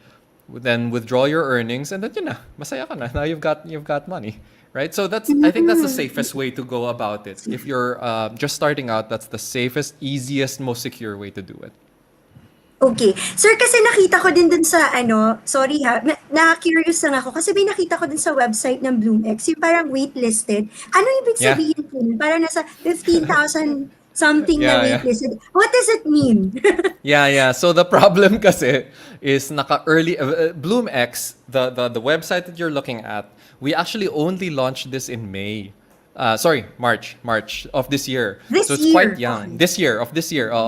Then withdraw your earnings and then yun na, masaya ka na. Now you've got money, right? So I think that's the safest way to go about it. If you're just starting out, that's the safest, easiest, most secure way to do it. Okay. Sir, kasi nakita ko din dun sa sorry ha, na-curious lang ako kasi may nakita ko din sa website ng BloomX, yung parang waitlisted. Ano ibig sabihin yun? Parang nasa 15,000 something na waitlisted. What does it mean? Yeah. So the problem kasi is early BloomX, the website that you're looking at, we actually only launched this in March of this year. So it's quite young. This year.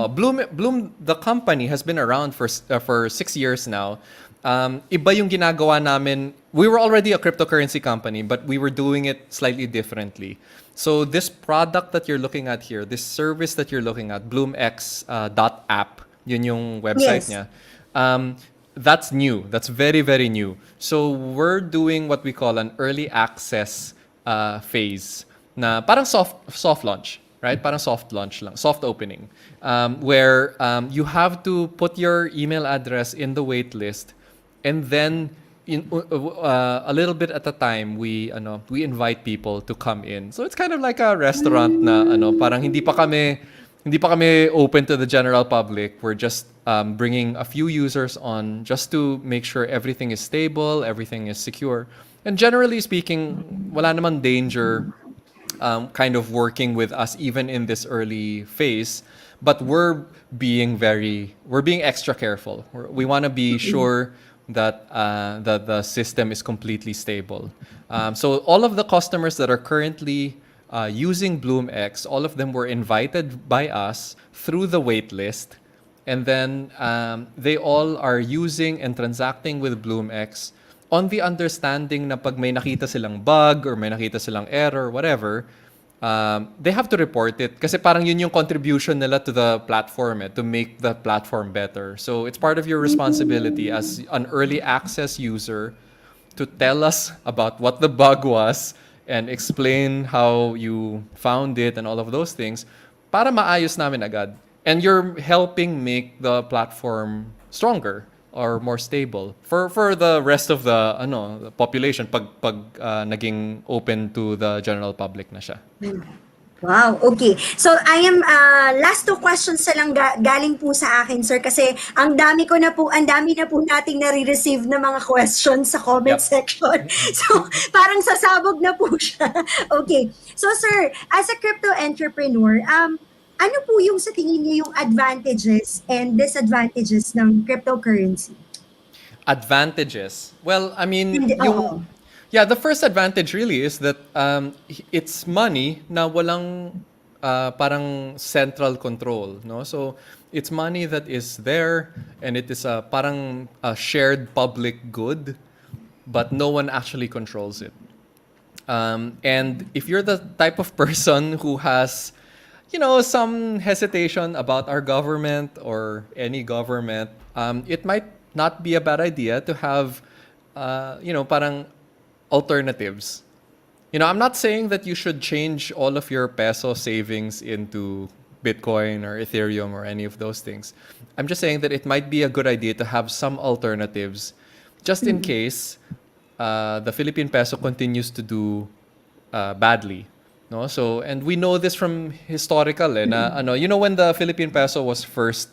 Bloom the company has been around for 6 years now. iba yung ginagawa namin. We were already a cryptocurrency company, but we were doing it slightly differently. So this product that you're looking at here, this service that you're looking at, BloomX.app, yun yung website niya. That's new. That's very, very new. So we're doing what we call an early access phase na parang soft launch, right? Parang soft launch lang, soft opening, where you have to put your email address in the wait list, and then a little bit at a time we invite people to come in. So it's kind of like a restaurant na parang hindi pa kami open to the general public. We're just bringing a few users on just to make sure everything is stable, everything is secure. And generally speaking, wala naman danger kind of working with us even in this early phase, but we're being extra careful. We want to be sure that the system is completely stable. So all of the customers that are currently using BloomX, all of them were invited by us through the wait list, and then they all are using and transacting with BloomX on the understanding na pag may nakita silang bug or may nakita silang error, whatever, they have to report it kasi parang yun yung contribution nila to the platform to make the platform better. So it's part of your responsibility as an early access user to tell us about what the bug was and explain how you found it and all of those things para maayos namin agad. And you're helping make the platform stronger or more stable for the rest of the population pag naging open to the general public na siya. Wow, okay. So I am last two questions na lang galing po sa akin, sir, kasi ang dami na po nating nare-receive na mga questions sa comment section. So parang sasabog na po siya. Okay. So sir, as a crypto entrepreneur, ano po yung sa tingin niyo yung advantages and disadvantages ng cryptocurrency? Advantages? Well, I mean, the first advantage really is that it's money na walang parang central control, no? So it's money that is there and it is parang a shared public good, but no one actually controls it. And if you're the type of person who has some hesitation about our government or any government, it might not be a bad idea to have, parang alternatives. I'm not saying that you should change all of your peso savings into Bitcoin or Ethereum or any of those things. I'm just saying that it might be a good idea to have some alternatives just in case the Philippine peso continues to do badly. No, so and we know this from historical na when the Philippine peso was first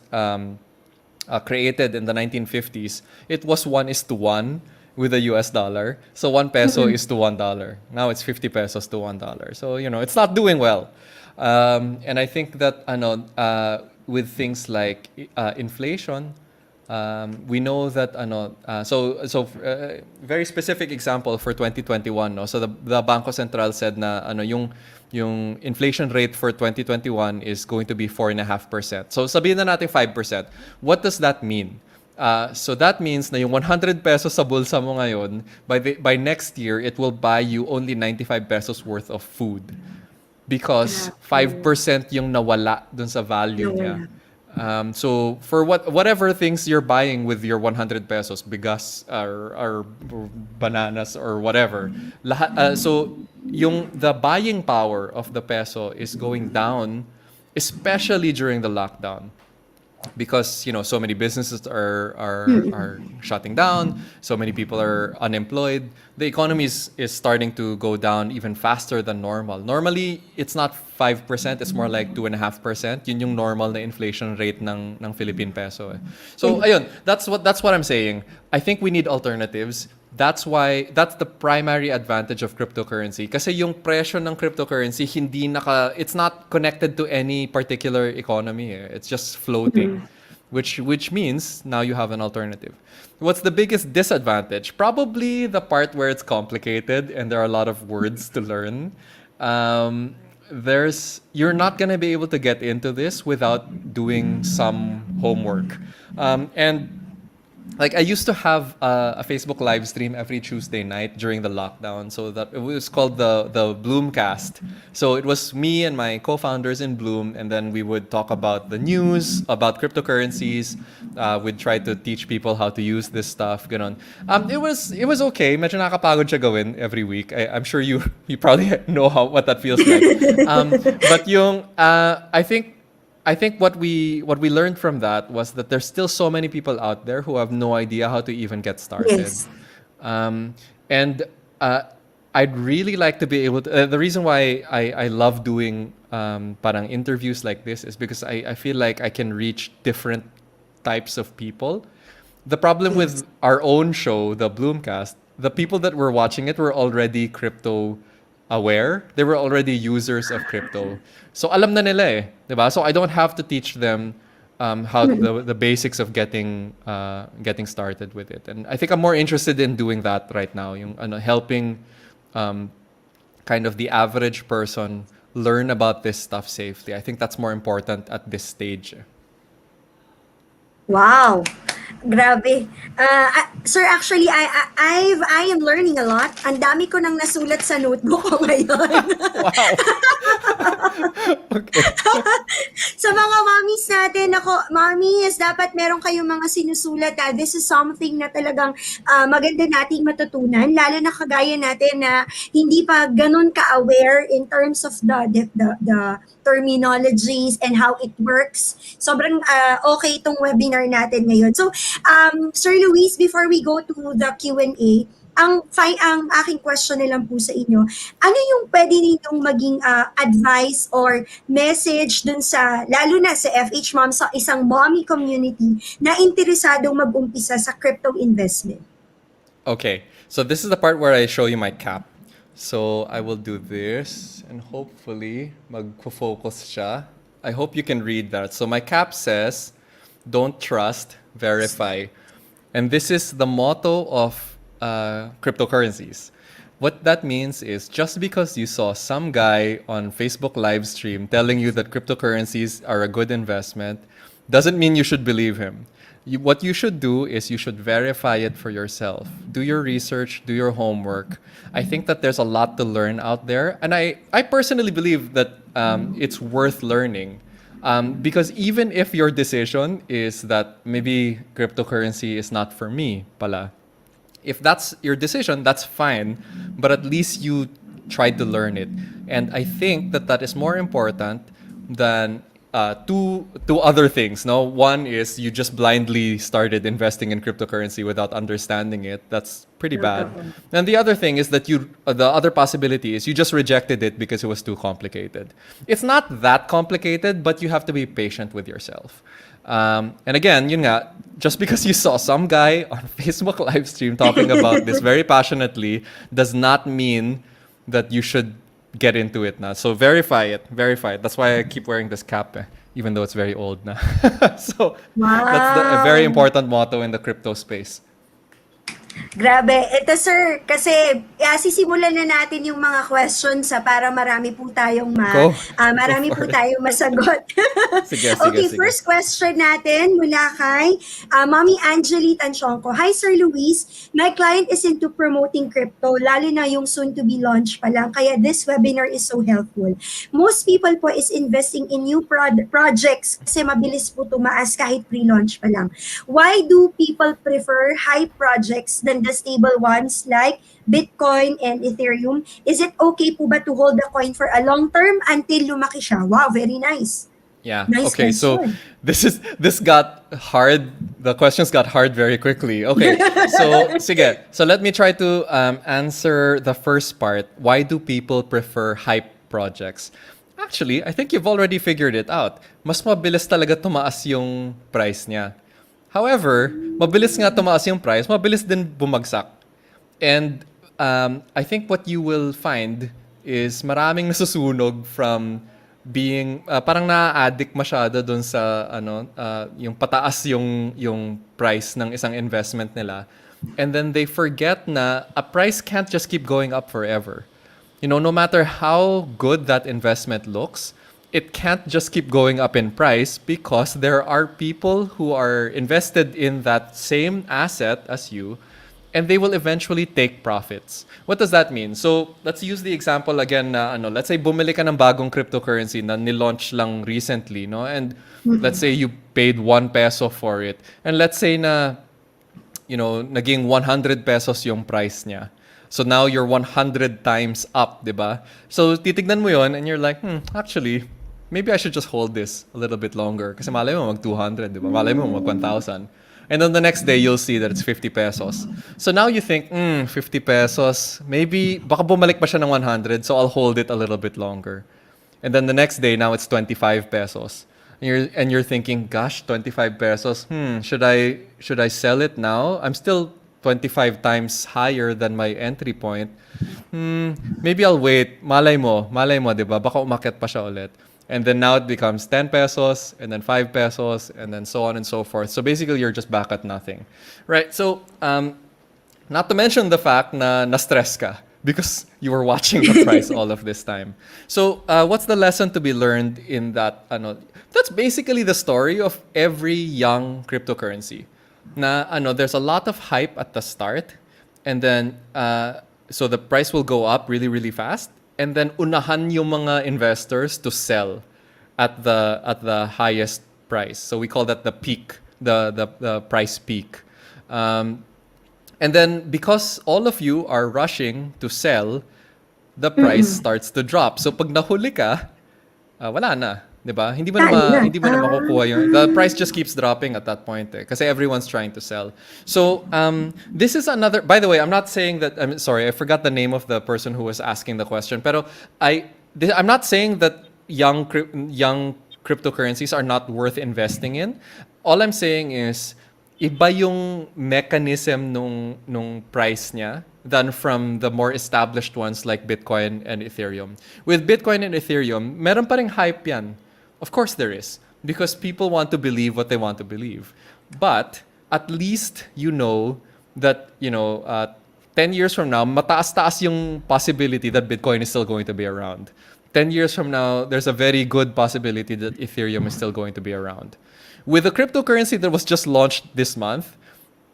created in the 1950s, it was 1:1 with the US dollar. So 1 peso is to $1. Now it's 50 pesos to $1. So it's not doing well. And I think that with things like inflation, we know that very specific example for 2021, no? So the Bangko Sentral said na yung inflation rate for 2021 is going to be 4.5%. So sabihin na natin 5%. What does that mean? So that means na yung 100 pesos sa bulsa mo ngayon, by next year it will buy you only 95 pesos worth of food because 5% yung nawala dun sa value niya. So for whatever things you're buying with your 100 pesos, bigas or bananas or whatever, so the buying power of the peso is going down, especially during the lockdown. Because so many businesses are shutting down, so many people are unemployed. The economy is starting to go down even faster than normal. Normally, it's not 5%, it's more like 2.5%. Yun yung normal na inflation rate ng Philippine peso. So ayun, that's what I'm saying. I think we need alternatives. That's the primary advantage of cryptocurrency. Kasi yung presyo ng cryptocurrency it's not connected to any particular economy. It's just floating, which means now you have an alternative. What's the biggest disadvantage? Probably the part where it's complicated and there are a lot of words to learn. You're not gonna be able to get into this without doing some homework. And like I used to have a Facebook live stream every Tuesday night during the lockdown. So that it was called the Bloomcast. So it was me and my co-founders in Bloom, and then we would talk about the news, about cryptocurrencies. We'd try to teach people how to use this stuff. Ganon. It was okay. Medyo nakakapagod siya gawin every week. I'm sure you probably know what that feels like. But yung I think what we learned from that was that there's still so many people out there who have no idea how to even get started. Yes. And I'd really like to be able to. The reason why I love doing parang interviews like this is because I feel like I can reach different types of people. The problem with our own show, the Bloomcast, the people that were watching it were already crypto aware. They were already users of crypto. So alam na nila eh, 'di ba? So I don't have to teach them how the basics of getting started with it. And I think I'm more interested in doing that right now, yung helping kind of the average person learn about this stuff safely. I think that's more important at this stage. Wow. Grabe. Sir, actually, I am learning a lot. Ang dami ko nang nasulat sa notebook ko ngayon. Wow. Okay. Sa mga mommies natin, mommies, dapat meron kayong mga sinusulat. This is something na talagang maganda nating matutunan, lalo na kagaya natin na hindi pa ganun ka-aware in terms of the terminologies and how it works. Sobrang okay itong webinar natin ngayon. So, Sir Luis, before we go to the Q&A, ang aking question na lang po sa inyo, ano yung pwede ninyong maging advice or message dun sa, lalo na sa FHMoms, sa isang mommy community na interesadong mag-umpisa sa crypto investment? Okay, so this is the part where I show you my cap. So I will do this and hopefully mag-focus siya. I hope you can read that. So my cap says, don't trust, verify. And this is the motto of cryptocurrencies. What that means is just because you saw some guy on Facebook live stream telling you that cryptocurrencies are a good investment doesn't mean you should believe him. What you should do is you should verify it for yourself. Do your research, do your homework. I think that there's a lot to learn out there. And I personally believe that it's worth learning. Because even if your decision is that maybe cryptocurrency is not for me, pala, if that's your decision, that's fine. But at least you tried to learn it. And I think that is more important than two other things. No, one is you just blindly started investing in cryptocurrency without understanding it. That's pretty bad. And the other thing is that the other possibility is you just rejected it because it was too complicated. It's not that complicated, but you have to be patient with yourself. And again, yun nga, just because you saw some guy on Facebook live stream talking about this very passionately does not mean that you should get into it now. So verify it. That's why I keep wearing this cap, even though it's very old now. So that's a very important motto in the crypto space. Grabe. Ito sir, kasi sisimulan na natin yung mga questions para marami po tayong marami po tayong masagot. Sige. First question natin mula kay Mommy Angeli Tanchonco. Hi Sir Luis, my client is into promoting crypto, lalo na yung soon to be launched pa lang, kaya this webinar is so helpful. Most people po is investing in new projects kasi mabilis po tumaas kahit pre-launch pa lang. Why do people prefer high projects than the stable ones like Bitcoin and Ethereum? Is it okay po ba to hold the coin for a long term until lumaki siya? Wow, very nice. Yeah. Nice okay. question. So this got hard. The questions got hard very quickly. Okay. So sige. So let me try to answer the first part. Why do people prefer hype projects? Actually, I think you've already figured it out. Mas mabilis talaga tumaas yung price niya. However, mabilis nga tumaas yung price, mabilis din bumagsak. And I think what you will find is maraming nasusunog from being parang na-addict masyado dun sa yung pataas yung price ng isang investment nila. And then they forget na a price can't just keep going up forever. You know, no matter how good that investment looks, it can't just keep going up in price because there are people who are invested in that same asset as you, and they will eventually take profits. What does that mean? So let's use the example again na let's say bumili ka ng bagong cryptocurrency na nilaunch lang recently, no? And let's say you paid 1 peso for it. And let's say na naging 100 pesos yung price niya. So now you're 100 times up, diba? So titignan mo yon and you're like, actually, maybe I should just hold this a little bit longer. Kasi malay mo mag 200, diba? Malay mo mag 1,000. And then the next day, you'll see that it's 50 pesos. So now you think, 50 pesos, maybe, baka bumalik pa siya ng 100, so I'll hold it a little bit longer. And then the next day, now it's 25 pesos. And you're thinking, gosh, 25 pesos, should I sell it now? I'm still 25 times higher than my entry point. Maybe I'll wait. Malay mo, diba? Baka umakyat pa siya ulit. And then now it becomes 10 pesos, and then 5 pesos, and then so on and so forth. So basically, you're just back at nothing. Right? So, not to mention the fact na na-stress ka because you were watching the price all of this time. So, what's the lesson to be learned in that? That's basically the story of every young cryptocurrency. Na there's a lot of hype at the start, and then so the price will go up really, really fast. And then unahan yung mga investors to sell at the highest price. So we call that the peak, the price peak. And then because all of you are rushing to sell, the price starts to drop. So pag nahuli ka, wala na. Diba? Hindi mo na makukuha yun. The price just keeps dropping at that point kasi everyone's trying to sell. So this is another, by the way, I'm not saying that, I'm sorry, I forgot the name of the person who was asking the question, pero I'm not saying that young cryptocurrencies are not worth investing in. All I'm saying is iba yung mechanism nung price niya than from the more established ones like Bitcoin and Ethereum. With Bitcoin and Ethereum, meron pa ring hype yan. Of course there is, because people want to believe what they want to believe. But at least you know that 10 years from now, mataas-taas yung possibility that Bitcoin is still going to be around. 10 years from now, there's a very good possibility that Ethereum is still going to be around. With the cryptocurrency that was just launched this month,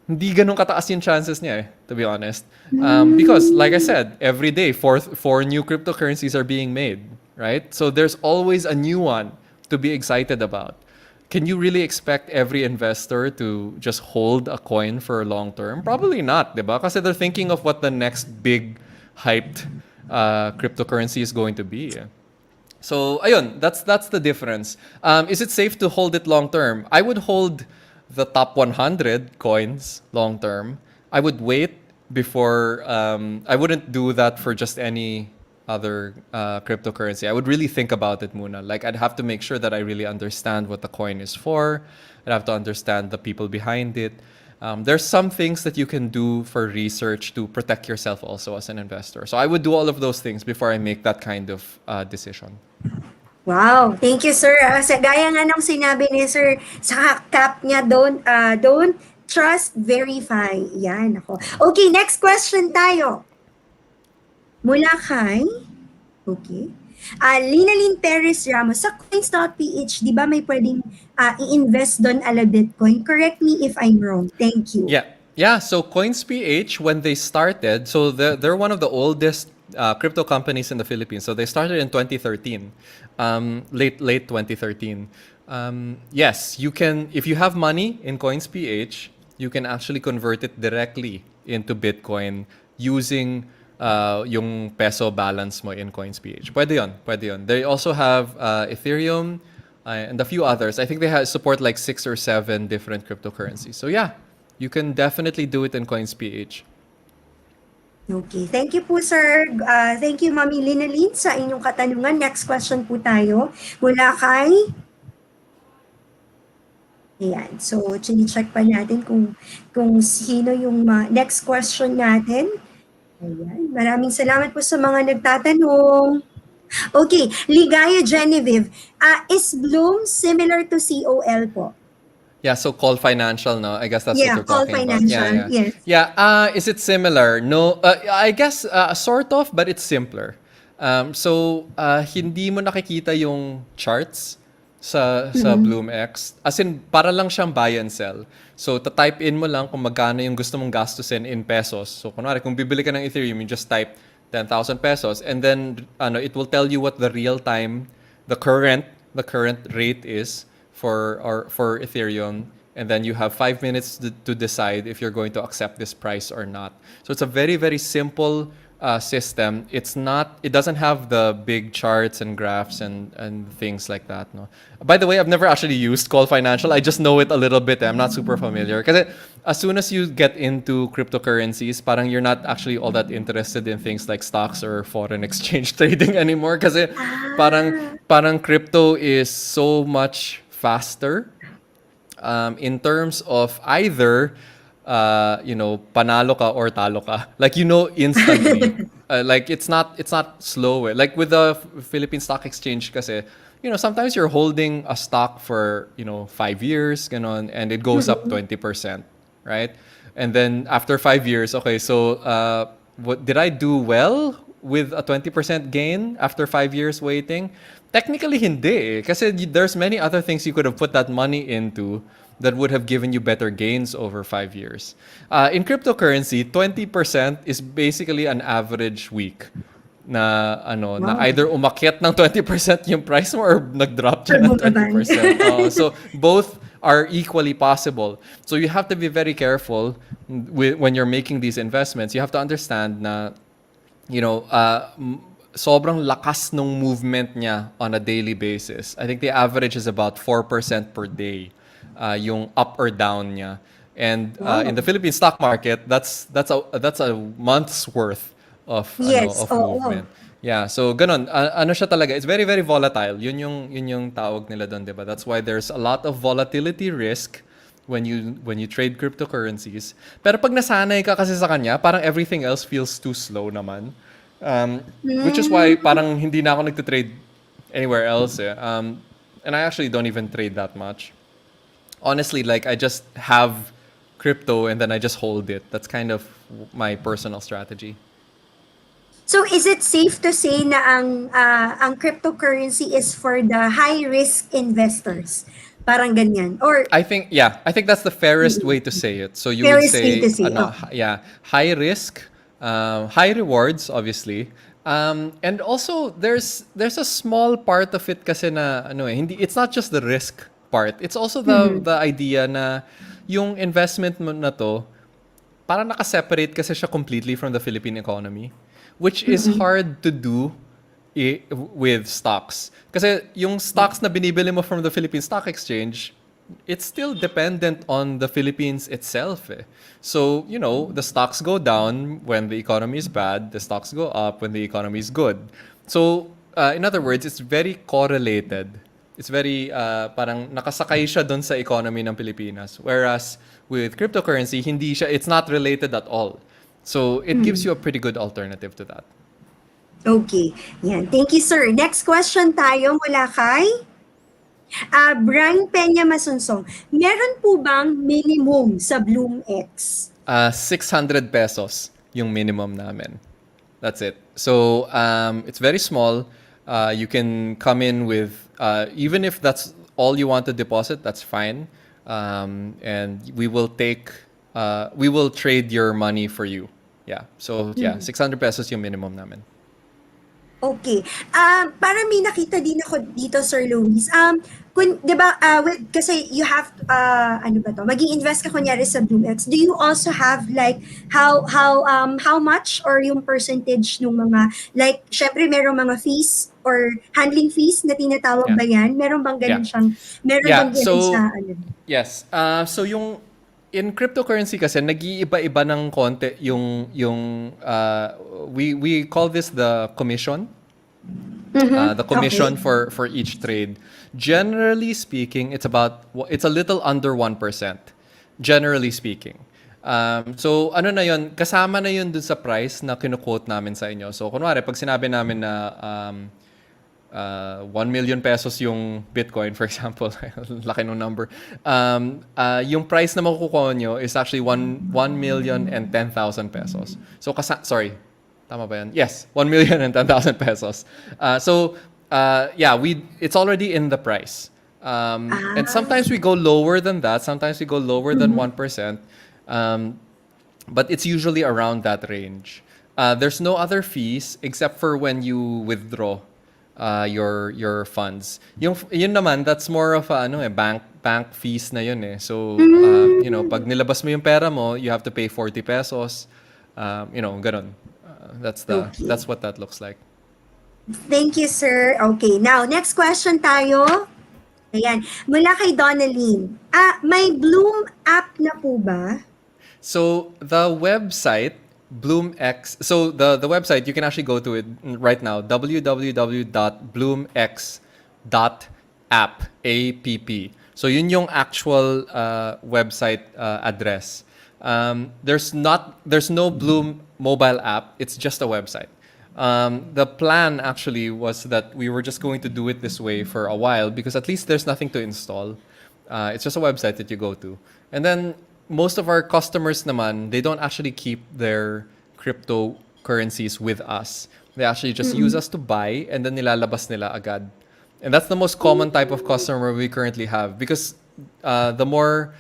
hindi ganun kataas yung chances niya to be honest. Because like I said, every day, four new cryptocurrencies are being made, right? So there's always a new one to be excited about. Can you really expect every investor to just hold a coin for a long term? Probably not, diba? Kasi they're thinking of what the next big hyped cryptocurrency is going to be. So, ayun, that's the difference. Is it safe to hold it long term? I would hold the top 100 coins long term. I would wait before, I wouldn't do that for just any other cryptocurrency. I would really think about it muna. Like, I'd have to make sure that I really understand what the coin is for. I'd have to understand the people behind it. There's some things that you can do for research to protect yourself also as an investor. So I would do all of those things before I make that kind of decision. Wow, thank you, sir. Gaya nga ng sinabi ni sir, sa cap niya, don't trust, verify. Yan, ako. Okay, next question tayo. Mula kay, okay, Linalyn Perez Ramos, sa coins.ph, di ba may pwedeng i-invest doon ala Bitcoin? Correct me if I'm wrong. Thank you. Yeah. So coins.ph, when they started, so they're one of the oldest crypto companies in the Philippines. So they started in 2013, late 2013. Yes, you can, if you have money in coins.ph, you can actually convert it directly into Bitcoin using yung peso balance mo in coins.ph. Pwede yun. They also have Ethereum and a few others. I think they support like 6 or 7 different cryptocurrencies. So yeah, you can definitely do it in coins.ph. Okay. Thank you po, sir. Thank you, Mommy Linalyn, sa inyong katanungan. Next question po tayo. Mula kay... Ayan. So, chine-check pa natin kung sino yung next question natin. Ayan. Maraming salamat po sa mga nagtatanong. Okay. Ligaya Genevieve. Is Bloom similar to COL po? Yeah, so Call Financial, no? I guess that's what you're talking about. Financial, yes. Yeah, is it similar? No, I guess sort of, but it's simpler. Hindi mo nakikita yung charts sa BloomX. As in, para lang siyang buy and sell. So, type in mo lang kung magkano yung gusto mong gastusin in pesos. So, kunwari, kung bibili ka ng Ethereum, you just type 10,000 pesos and then it will tell you what the current rate is for Ethereum, and then you have 5 minutes to decide if you're going to accept this price or not. So it's a very, very simple system. It doesn't have the big charts and graphs and things like that. No. By the way, I've never actually used Call Financial. I just know it a little bit. I'm not super familiar. Because as soon as you get into cryptocurrencies, parang you're not actually all that interested in things like stocks or foreign exchange trading anymore. Kasi parang crypto is so much faster in terms of either panalo ka or talo ka. Like, instantly. Like, it's not slow. Like, with the Philippine Stock Exchange kasi, sometimes you're holding a stock for, 5 years, ganon, and it goes up 20%, right? And then, after 5 years, okay, so, did I do well with a 20% gain after 5 years waiting? Technically, hindi. Kasi there's many other things you could have put that money into that would have given you better gains over 5 years. In cryptocurrency, 20% is basically an average week na either umakyat ng 20% yung price mo or nag-drop siya ng 20%. So both are equally possible. So you have to be very careful when you're making these investments. You have to understand na sobrang lakas nung movement niya on a daily basis. I think the average is about 4% per day. Yung up or down niya. And in the Philippine stock market, that's a month's worth of movement. Yeah, so ganon. Siya talaga. It's very, very volatile. Yun yung tawag nila doon, diba? That's why there's a lot of volatility risk when you trade cryptocurrencies. Pero pag nasanay ka kasi sa kanya, parang everything else feels too slow naman. Which is why parang hindi na ako nagtitrade anywhere else. And I actually don't even trade that much. Honestly, like, I just have crypto and then I just hold it. That's kind of my personal strategy. So is it safe to say na ang cryptocurrency is for the high risk investors? Parang ganyan. Or I think that's the fairest way to say it. So you would say, high risk, high rewards, obviously. And also there's a small part of it kasi na it's not just the risk part. It's also the idea na yung investment mo na to, parang naka-separate kasi siya completely from the Philippine economy, which is hard to do with stocks. Kasi yung stocks na binibili mo from the Philippine Stock Exchange, it's still dependent on the Philippines itself. So, the stocks go down when the economy is bad, the stocks go up when the economy is good. So, in other words, it's very correlated. It's very, parang nakasakay siya dun sa economy ng Pilipinas. Whereas with cryptocurrency, it's not related at all. So it gives you a pretty good alternative to that. Okay. Yan. Thank you, sir. Next question tayo mula kay Brian Peña Masunsong. Meron po bang minimum sa BloomX? 600 pesos yung minimum namin. That's it. So it's very small. You can come in with, even if that's all you want to deposit, that's fine. And we will trade your money for you. Yeah. So 600 pesos yung minimum namin. Okay. Para may nakita din ako dito, Sir Luis. Di ba, kasi you have, mag-i-invest ka kunyari sa BloomX. Do you also have like, how much or yung percentage ng mga, like, syempre merong mga fees or handling fees na tinatawag ba yan? Meron bang ganun siyang, bang ganun sa, Yes. So yung, in cryptocurrency kasi, nag-iiba-iba ng konti yung we call this the commission. The commission for each trade. Generally speaking, it's a little under 1%. Generally speaking. So ano na yun, kasama na yun dun sa price na kinuquote namin sa inyo. So kunwari, pag sinabi namin na 1 million pesos yung Bitcoin, for example, laki ng number, yung price na makukuha nyo is actually 1,010,000 pesos. So, sorry, Tama ba yan? Yes, 1,010,000 pesos. It's already in the price. And sometimes we go lower than that. Sometimes we go lower than 1%. But it's usually around that range. There's no other fees except for when you withdraw your funds. Yun naman, that's more of a bank fees na yun eh. So, pag nilabas mo yung pera mo, you have to pay 40 pesos. Ganun. That's what that looks like. Thank you, sir. Okay, now, next question tayo. Ayan, mula kay Donalyn. May Bloom app na po ba? So, the website, BloomX, so the website, you can actually go to it right now, www.bloomx.app, A-P-P. So, yun yung actual website address. There's no Bloom mobile app, it's just a website. The plan actually was that we were just going to do it this way for a while because at least there's nothing to install. It's just a website that you go to. And then most of our customers naman, they don't actually keep their cryptocurrencies with us. They actually just use us to buy and then nilalabas nila agad. And that's the most common type of customer we currently have because the more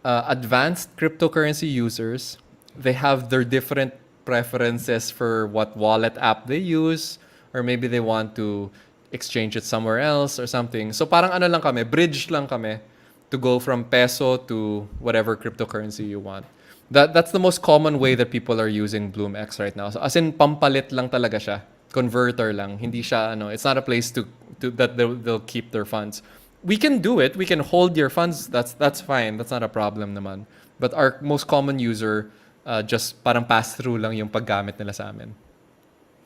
advanced cryptocurrency users, they have their different preferences for what wallet app they use, or maybe they want to exchange it somewhere else or something. So parang lang kami, bridge lang kami to go from peso to whatever cryptocurrency you want. That's the most common way that people are using BloomX right now. So as in pampalit lang talaga siya, converter lang. Hindi siya it's not a place to that they'll keep their funds. We can do it. We can hold your funds. That's fine. That's not a problem naman. But our most common user just parang pass-through lang yung paggamit nila sa amin.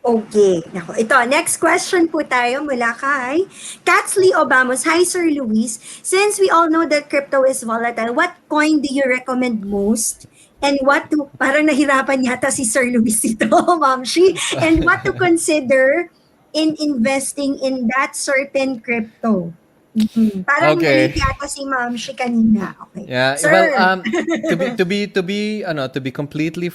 Okay. Nako, ito, next question po tayo mula kay Katsley Obamos. Hi, Sir Luis. Since we all know that crypto is volatile, what coin do you recommend most? And parang nahirapan yata si Sir Luis ito, Ma'am Shi. And what to consider in investing in that certain crypto? Parang Okay. yata si Ma'am Shi kanina. Okay. Yeah, Sir. well, to be completely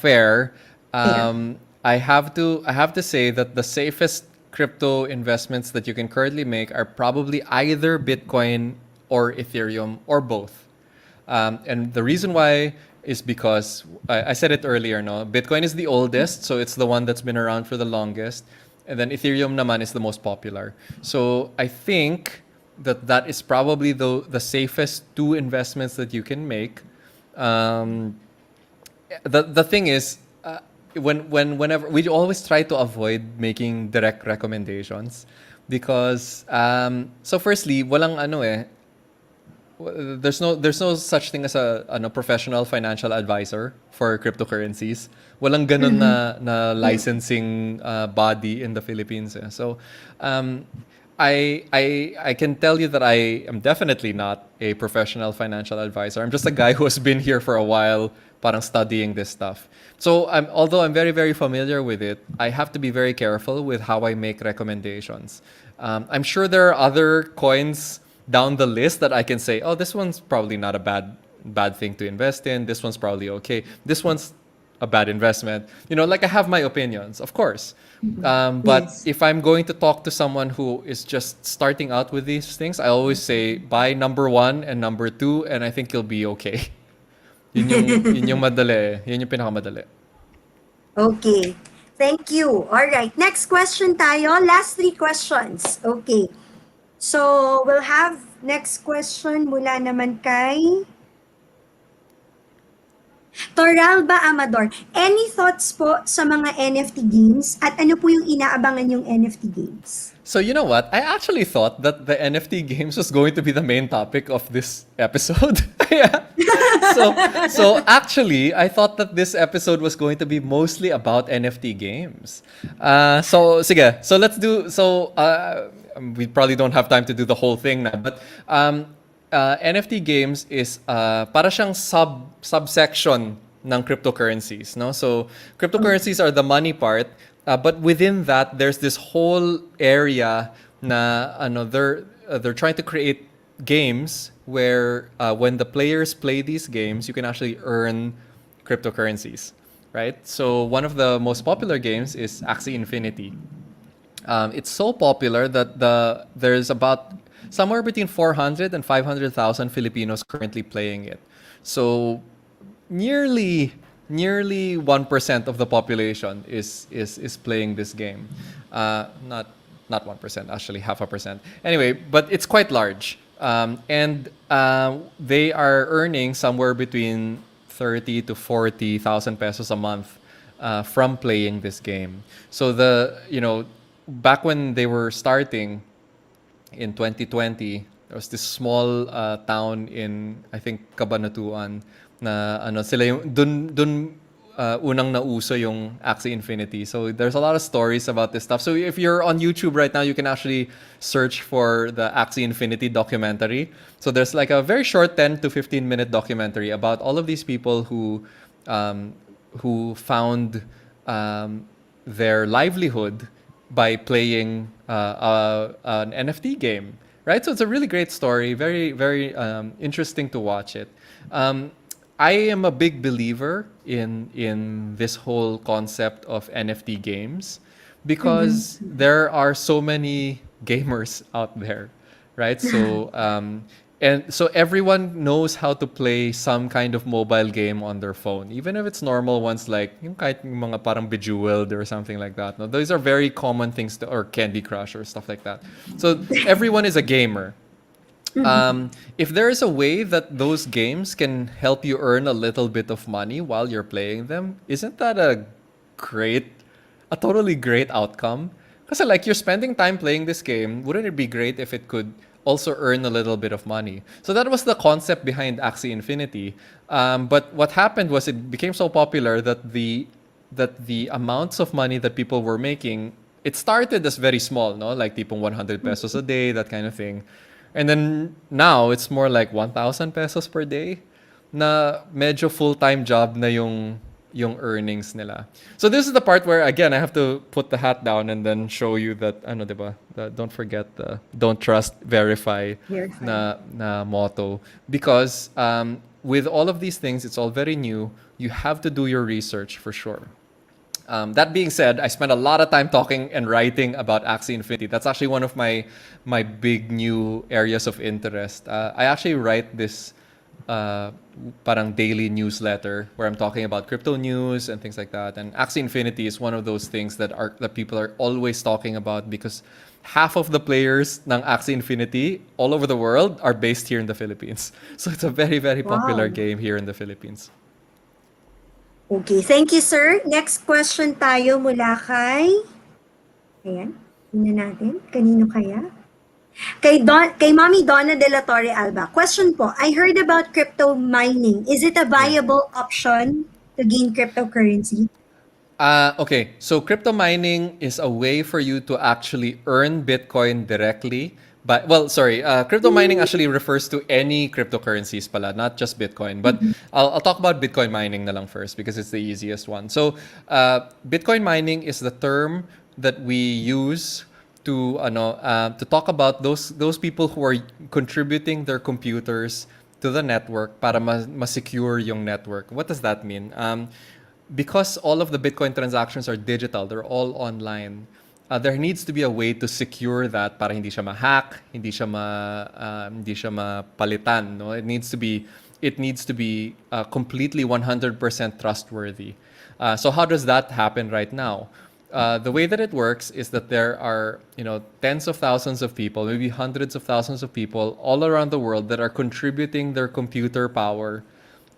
fair, I have to say that the safest crypto investments that you can currently make are probably either Bitcoin or Ethereum or both. And the reason why is because I said it earlier, no? Bitcoin is the oldest, so it's the one that's been around for the longest. And then Ethereum naman is the most popular. So I think that is probably the safest two investments that you can make. The thing is, whenever we always try to avoid making direct recommendations because so firstly, walang there's no such thing as a professional financial advisor for cryptocurrencies. Walang ganun na licensing body in the Philippines. So I can tell you that I am definitely not a professional financial advisor. I'm just a guy who has been here for a while, parang studying this stuff. So although I'm very, very familiar with it, I have to be very careful with how I make recommendations. I'm sure there are other coins down the list that I can say, oh, this one's probably not a bad thing to invest in. This one's probably okay. This one's a bad investment. Like I have my opinions, of course. But if I'm going to talk to someone who is just starting out with these things, I always say buy number 1 and number 2, and I think you'll be okay. Yun yung madali. Yun yung pinakamadali. Okay. Thank you. All right. Next question tayo. Last 3 questions. Okay. So, we'll have next question mula naman kay Toralba Amador. Any thoughts po sa mga NFT games at ano po yung inaabangan yung NFT games? So you know what? I actually thought that the NFT games was going to be the main topic of this episode. Yeah. So actually, I thought that this episode was going to be mostly about NFT games. So sige. So let's do. So we probably don't have time to do the whole thing now, but NFT games is para siyang subsection ng cryptocurrencies, no? So cryptocurrencies are the money part. But within that, there's this whole area na they're trying to create games where when the players play these games, you can actually earn cryptocurrencies. right? So one of the most popular games is Axie Infinity. It's so popular that there's about somewhere between 400 and 500,000 Filipinos currently playing it. So nearly 1% of the population is playing this game. Not 1%, actually 0.5%. Anyway, but it's quite large. And they are earning somewhere between 30 to 40,000 pesos a month from playing this game. So back when they were starting in 2020, there was this small town in, I think, Cabanatuan na sila yung dun unang nauso yung Axie Infinity. So there's a lot of stories about this stuff. So if you're on YouTube right now, you can actually search for the Axie Infinity documentary. So there's like a very short 10 to 15 minute documentary about all of these people who found their livelihood by playing an NFT game, right? So it's a really great story, very, very interesting to watch it. I am a big believer in this whole concept of NFT games because there are so many gamers out there, right? So and so everyone knows how to play some kind of mobile game on their phone, even if it's normal ones like yung kahit yung mga parang Bejeweled or something like that. No, those are very common things or Candy Crush or stuff like that. So everyone is a gamer. If there is a way that those games can help you earn a little bit of money while you're playing them, isn't that a totally great outcome? Because like you're spending time playing this game, wouldn't it be great if it could also earn a little bit of money? So that was the concept behind Axie Infinity. But what happened was it became so popular that the amounts of money that people were making, it started as very small, no? Like tipong 100 pesos a day, that kind of thing. And then now it's more like 1,000 pesos per day na medyo full-time job na yung earnings nila. So this is the part where, again, I have to put the hat down and then show you that, diba? Don't forget the don't trust, verify na motto. Because with all of these things, it's all very new. You have to do your research for sure. That being said, I spent a lot of time talking and writing about Axie Infinity. That's actually one of my big new areas of interest. I actually write this parang daily newsletter where I'm talking about crypto news and things like that. And Axie Infinity is one of those things that people are always talking about because half of the players ng Axie Infinity all over the world are based here in the Philippines. So it's a very, very popular game here in the Philippines. Okay, thank you, sir. Next question tayo mula kay... Ayan, tingnan natin. Kanino kaya? Kay Mommy Donna de la Torre Alba. Question po, I heard about crypto mining. Is it a viable option to gain cryptocurrency? Okay, so crypto mining is a way for you to actually earn Bitcoin directly. Crypto mining actually refers to any cryptocurrencies pala, not just Bitcoin. But I'll talk about Bitcoin mining na lang first because it's the easiest one. So Bitcoin mining is the term that we use to talk about those people who are contributing their computers to the network para ma-secure yung network. What does that mean? Because all of the Bitcoin transactions are digital, they're all online. There needs to be a way to secure that para hindi siya ma-hack, hindi siya mapalitan. No? It needs to be completely 100% trustworthy. So how does that happen right now? The way that it works is that there are tens of thousands of people, maybe hundreds of thousands of people all around the world that are contributing their computer power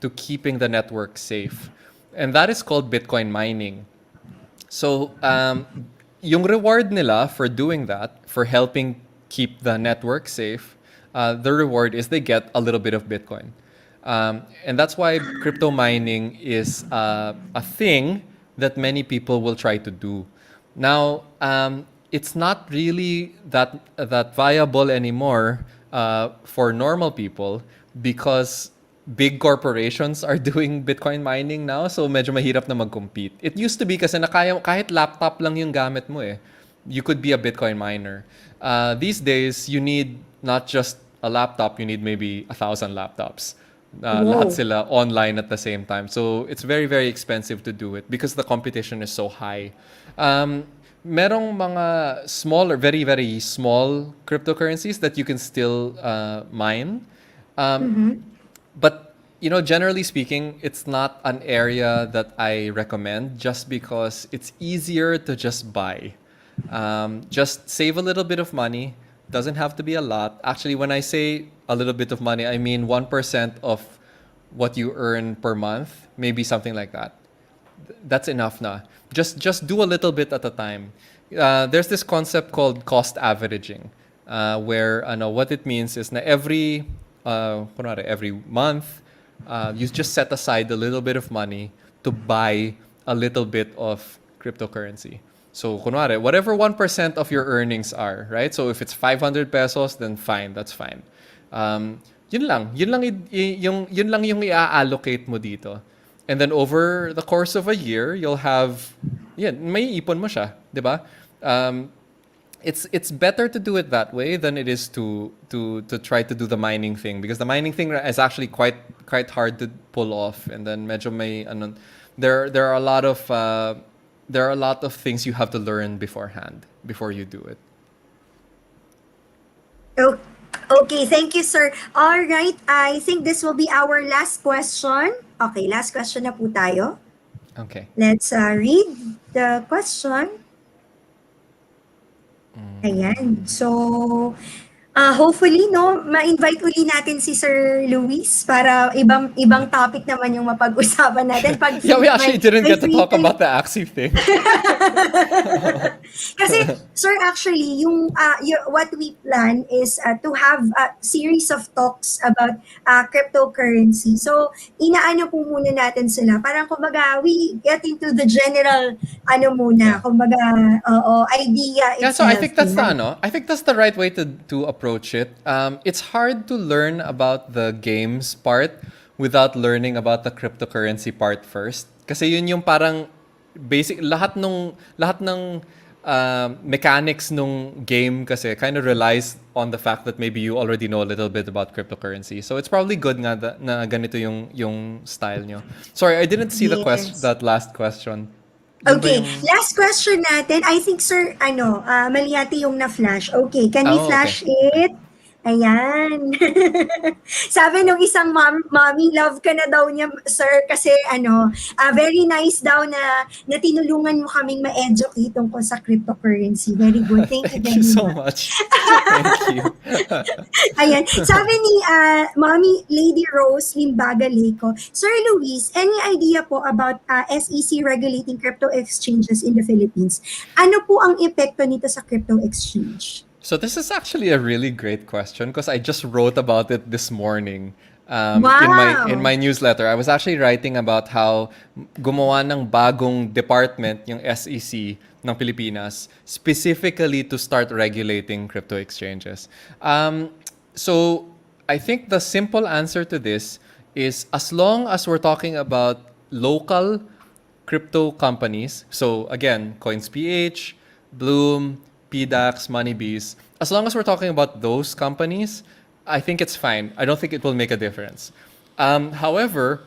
to keeping the network safe. And that is called Bitcoin mining. So yung reward nila for doing that, for helping keep the network safe, the reward is they get a little bit of Bitcoin. And that's why crypto mining is a thing that many people will try to do. Now, it's not really that viable anymore for normal people because big corporations are doing Bitcoin mining now, so medyo mahirap na mag-compete. It used to be kasi kahit laptop lang yung gamit mo you could be a Bitcoin miner. These days, you need not just a laptop, you need maybe 1,000 laptops. Lahat sila online at the same time. So it's very, very expensive to do it because the competition is so high. Merong mga smaller, very, very small cryptocurrencies that you can still mine. But, generally speaking, it's not an area that I recommend just because it's easier to just buy. Just save a little bit of money. Doesn't have to be a lot. Actually, when I say a little bit of money, I mean 1% of what you earn per month, maybe something like that. That's enough na. Just do a little bit at a time. There's this concept called cost averaging, where what it means is na every month, you just set aside a little bit of money to buy a little bit of cryptocurrency. So, kunwari, whatever 1% of your earnings are, right? So, if it's 500 pesos, then fine, that's fine. Yun lang yung i-allocate mo dito. And then over the course of a year, you'll have, may ipon mo siya, di ba? It's better to do it that way than it is to try to do the mining thing, because the mining thing is actually quite hard to pull off, and then medyo may there are a lot of things you have to learn beforehand before you do it. Okay, thank you, sir. All right, I think this will be our last question. Okay, last question na po tayo. Okay. Let's read the question. Ayan. So, hopefully, ma-invite uli natin si Sir Luis para ibang topic naman yung mapag-usapan natin. Yeah, we actually didn't get to talk about the Axie thing. Kasi, sir, actually, what we plan is to have a series of talks about cryptocurrency. So, inaano po muna natin sila. Parang, kumbaga, we get into the general, idea itself. Yeah, so I think that's the right way to approach it. It's hard to learn about the games part without learning about the cryptocurrency part first. Kasi yun yung parang basic, lahat ng mechanics nung game kasi kind of relies on the fact that maybe you already know a little bit about cryptocurrency. So it's probably good nga na ganito yung style nyo. Sorry, I didn't see that last question. Okay, last question natin. I think, sir, mali yata yung na-flash. Okay, can we flash it? Ayan. Sabi nung isang mommy, love ka na daw niya, sir, kasi very nice daw na tinulungan mo kaming ma-educate tungkol sa cryptocurrency. Very good. Thank you very Thank you so much. Thank you. Ayan. Sabi ni Mommy Lady Rose Limbaga Leco, Sir Luis, any idea po about SEC regulating crypto exchanges in the Philippines? Ano po ang epekto nito sa crypto exchange? So this is actually a really great question because I just wrote about it this morning in my newsletter. I was actually writing about how gumawa ng bagong department yung SEC ng Pilipinas specifically to start regulating crypto exchanges. So I think the simple answer to this is as long as we're talking about local crypto companies, so again, CoinsPH, Bloom, PDAX, Moneybees, as long as we're talking about those companies, I think it's fine. I don't think it will make a difference. However,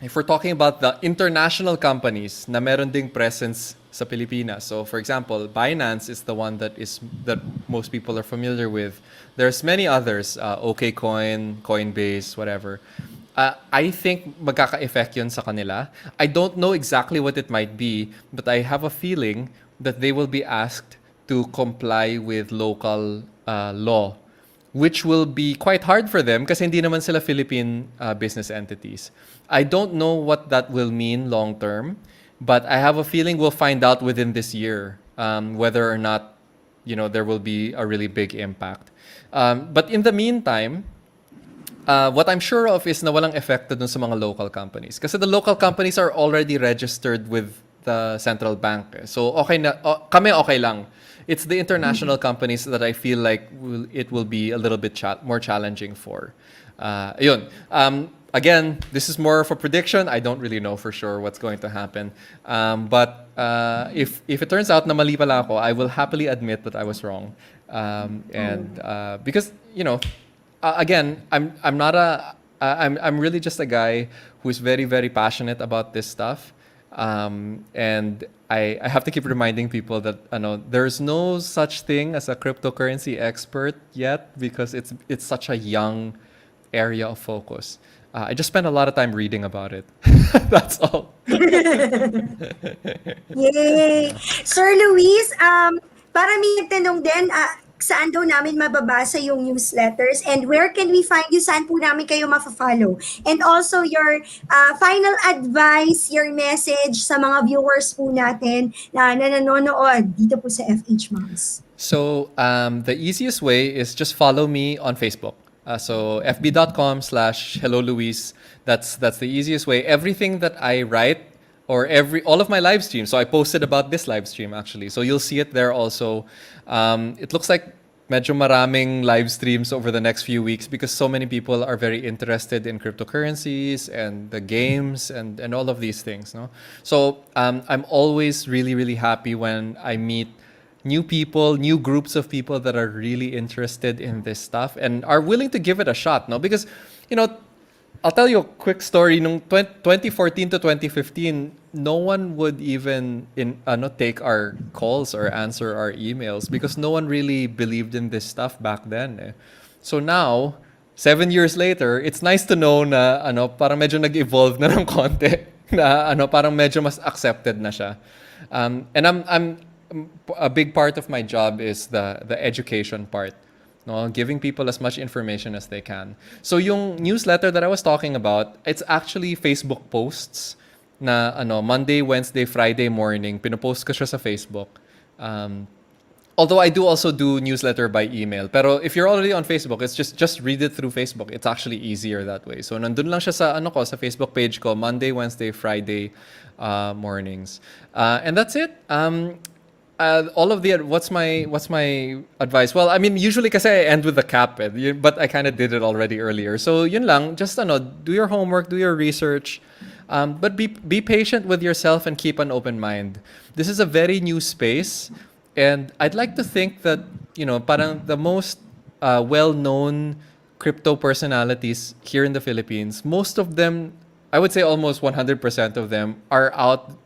if we're talking about the international companies na meron ding presence sa Pilipinas, so for example, Binance is the one that most people are familiar with. There's many others, OKCoin, Coinbase, whatever. I think magkaka-effect yun sa kanila. I don't know exactly what it might be, but I have a feeling that they will be asked to comply with local law, which will be quite hard for them kasi hindi naman sila Philippine business entities. I don't know what that will mean long term, but I have a feeling we'll find out within this year whether or not there will be a really big impact. But in the meantime, what I'm sure of is na walang epekto dun sa mga local companies. Kasi the local companies are already registered with the central bank. So kami okay lang. It's the international companies that I feel like it will be a little bit more challenging for. Again, this is more of a prediction. I don't really know for sure what's going to happen. But if it turns out na mali pala ako, I will happily admit that I was wrong. Because again, I'm not I'm really just a guy who's very, very passionate about this stuff. And I have to keep reminding people that there's no such thing as a cryptocurrency expert yet, because it's such a young area of focus. I just spent a lot of time reading about it. That's all. Yay! Sir Luis, para may nagtanong din, saan daw namin mababasa yung newsletters and where can we find you? Saan po namin kayo mafa-follow? And also your final advice, your message sa mga viewers po natin na nanonood dito po sa FH Moms. So the easiest way is just follow me on Facebook. So fb.com/Hello Luis. That's the easiest way. Everything that I write, or all of my live streams. So I posted about this live stream actually. So you'll see it there also. It looks like medyo maraming live streams over the next few weeks because so many people are very interested in cryptocurrencies and the games and all of these things. No? So I'm always really, really happy when I meet new people, new groups of people that are really interested in this stuff and are willing to give it a shot. No? Because, I'll tell you a quick story. Nung 2014 to 2015, no one would even take our calls or answer our emails because no one really believed in this stuff back then. Eh. So now, 7 years later, it's nice to know na parang medyo nag-evolve na ng konti, na parang medyo mas accepted na siya. And I'm a big part of my job is the education part. No, giving people as much information as they can. So yung newsletter that I was talking about, it's actually Facebook posts na Monday, Wednesday, Friday morning. Pinopost ko siya sa Facebook. Although I do also do newsletter by email. Pero if you're already on Facebook, it's just read it through Facebook. It's actually easier that way. So nandun lang siya sa sa Facebook page ko, Monday, Wednesday, Friday mornings. And that's it. All of the what's my advice? Well, I mean, usually kasi I end with the cap, but I kind of did it already earlier. So yun lang, just do your homework, do your research, but be patient with yourself and keep an open mind. This is a very new space, and I'd like to think that parang the most well-known crypto personalities here in the Philippines, most of them, I would say almost 100% of them are out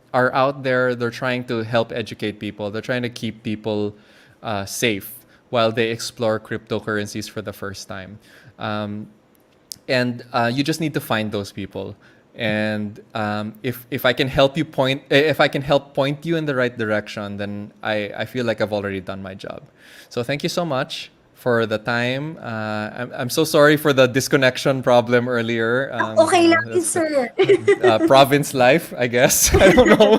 there. They're trying to help educate people. They're trying to keep people safe while they explore cryptocurrencies for the first time. And you just need to find those people. And if I can help point you in the right direction, then I feel like I've already done my job. So thank you so much for the time. I'm so sorry for the disconnection problem earlier. Okay lang yun, sir. Province life, I guess. I don't know.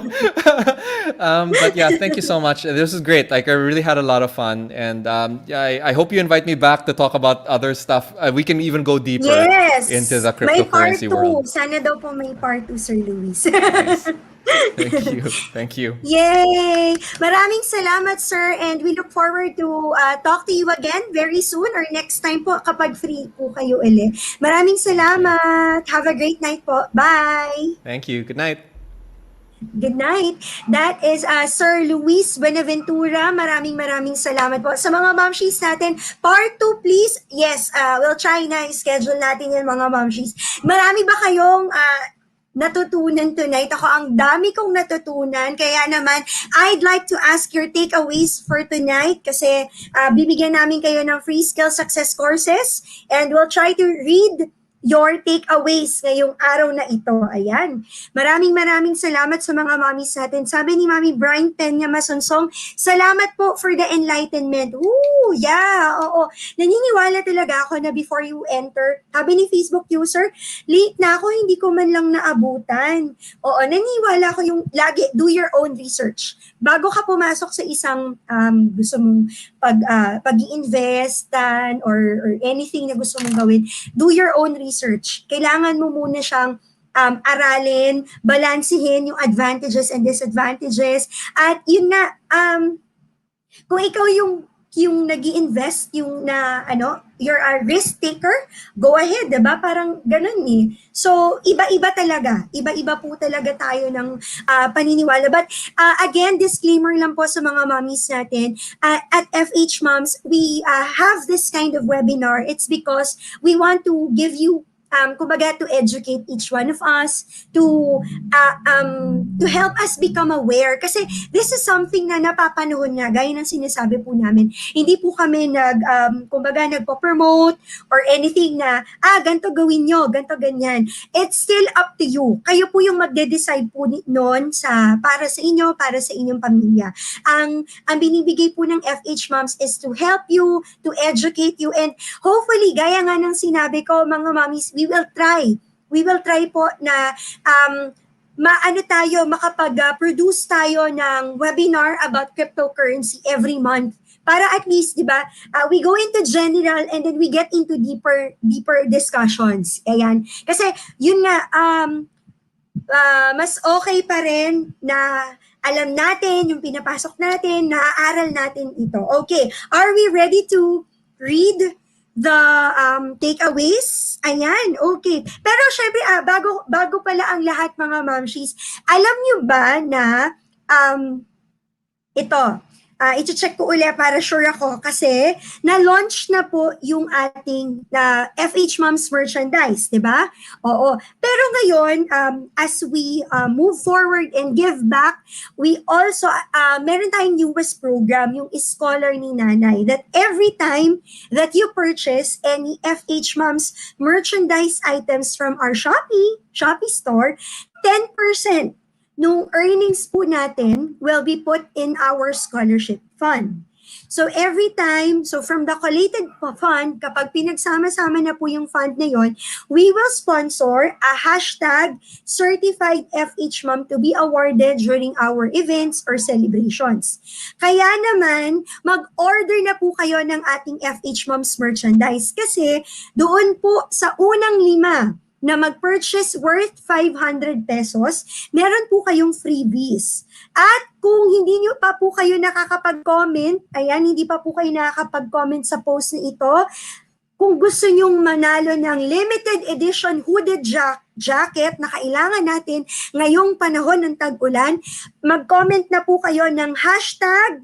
But yeah, thank you so much. This is great. Like, I really had a lot of fun. And I hope you invite me back to talk about other stuff. We can even go deeper into the cryptocurrency world. Sana daw po may part 2, Sir Luis. Nice. Thank you. Yay! Maraming salamat, sir, and we look forward to talk to you again very soon or next time po kapag free po kayo ulit. Maraming salamat. Have a great night po. Bye! Thank you. Good night. Good night. That is Sir Luis Buenaventura. Maraming salamat po. Sa mga momshies natin, part 2 please. Yes, we'll try na schedule natin yan mga momshies. Marami ba kayong natutunan tonight? Ako, ang dami kong natutunan. Kaya naman, I'd like to ask your takeaways for tonight kasi bibigyan namin kayo ng free skill success courses and we'll try to read your takeaways ngayong araw na ito. Ayan. Maraming salamat sa mga mommies natin. Sabi ni Mami Brian Peña Masonsong, salamat po for the enlightenment. Ooh, yeah, oo. Naniniwala talaga ako na before you enter, sabi ni Facebook user, late na ako, hindi ko man lang naabutan. Oo, naniniwala ko yung lagi, do your own research. Bago ka pumasok sa isang gusto mong pag-i-investan or anything na gusto mong gawin, do your own research. Kailangan mo muna siyang aralin, balansihin yung advantages and disadvantages. At yun nga, kung ikaw yung nag-i-invest, you're a risk taker, go ahead, diba? Parang ganun eh. So, iba-iba talaga. Iba-iba po talaga tayo ng paniniwala. But again, disclaimer lang po sa mga mommies natin. At FH Moms, we have this kind of webinar. It's because we want to give you kumbaga, to educate each one of us, to help us become aware. Kasi this is something na napapanahon nga, gaya ng sinasabi po namin. Hindi po kami kumbaga, nagpo-promote or anything na, ganito gawin nyo, ganito ganyan. It's still up to you. Kayo po yung magde-decide po noon para sa inyo, para sa inyong pamilya. Ang binibigay po ng FH Moms is to help you, to educate you, and hopefully, gaya nga ng sinabi ko, mga mommies, we will try po na makapag-produce tayo ng webinar about cryptocurrency every month. Para at least, di ba, we go into general and then we get into deeper discussions. Ayan. Kasi, yun nga, mas okay pa rin na alam natin, yung pinapasok natin, naaaral natin ito. Okay, are we ready to read the takeaways? Ayan, okay. Pero syempre, bago pala ang lahat, mga momshies, alam nyo ba na ito, i-check ko ulit para sure ako kasi na-launch na po yung ating FH Moms merchandise, di ba? Oo. Pero ngayon, as we move forward and give back, we also, meron tayong newest program, yung Scholar ni Nanay, that every time that you purchase any FH Moms merchandise items from our Shopee store, 10% nung earnings po natin will be put in our scholarship fund. So every time, so from the collated fund, kapag pinagsama-sama na po yung fund na yon, we will sponsor a hashtag certified FH Mom to be awarded during our events or celebrations. Kaya naman, mag-order na po kayo ng ating FH Moms merchandise kasi doon po sa unang 5 na mag-purchase worth 500 pesos, meron po kayong freebies. At kung hindi nyo pa po kayo nakakapag-comment, ayan, hindi pa po kayo nakakapag-comment sa post na ito, kung gusto nyong manalo ng limited edition hooded jacket na kailangan natin ngayong panahon ng tag-ulan, mag-comment na po kayo ng hashtag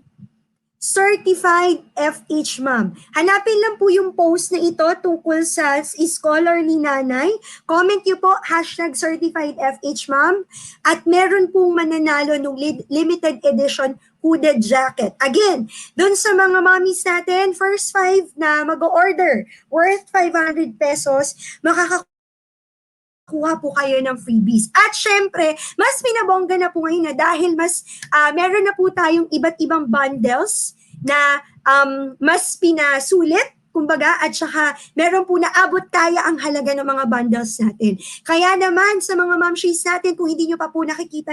Certified FH Mom. Hanapin lang po yung post na ito tungkol sa Scholar ni Nanay. Comment nyo po, hashtag Certified FH Mom. At meron pong mananalo ng limited edition hooded jacket. Again, dun sa mga mommies natin, first 5 na mag-order worth 500 pesos, kuha po kayo ng freebies. At syempre, mas pinabongga na po ngayon na dahil mas meron na po tayong iba't ibang bundles na mas pinasulit, kumbaga, at saka meron po naabot kaya ang halaga ng mga bundles natin. Kaya naman sa mga momshies natin, kung hindi nyo pa po nakikita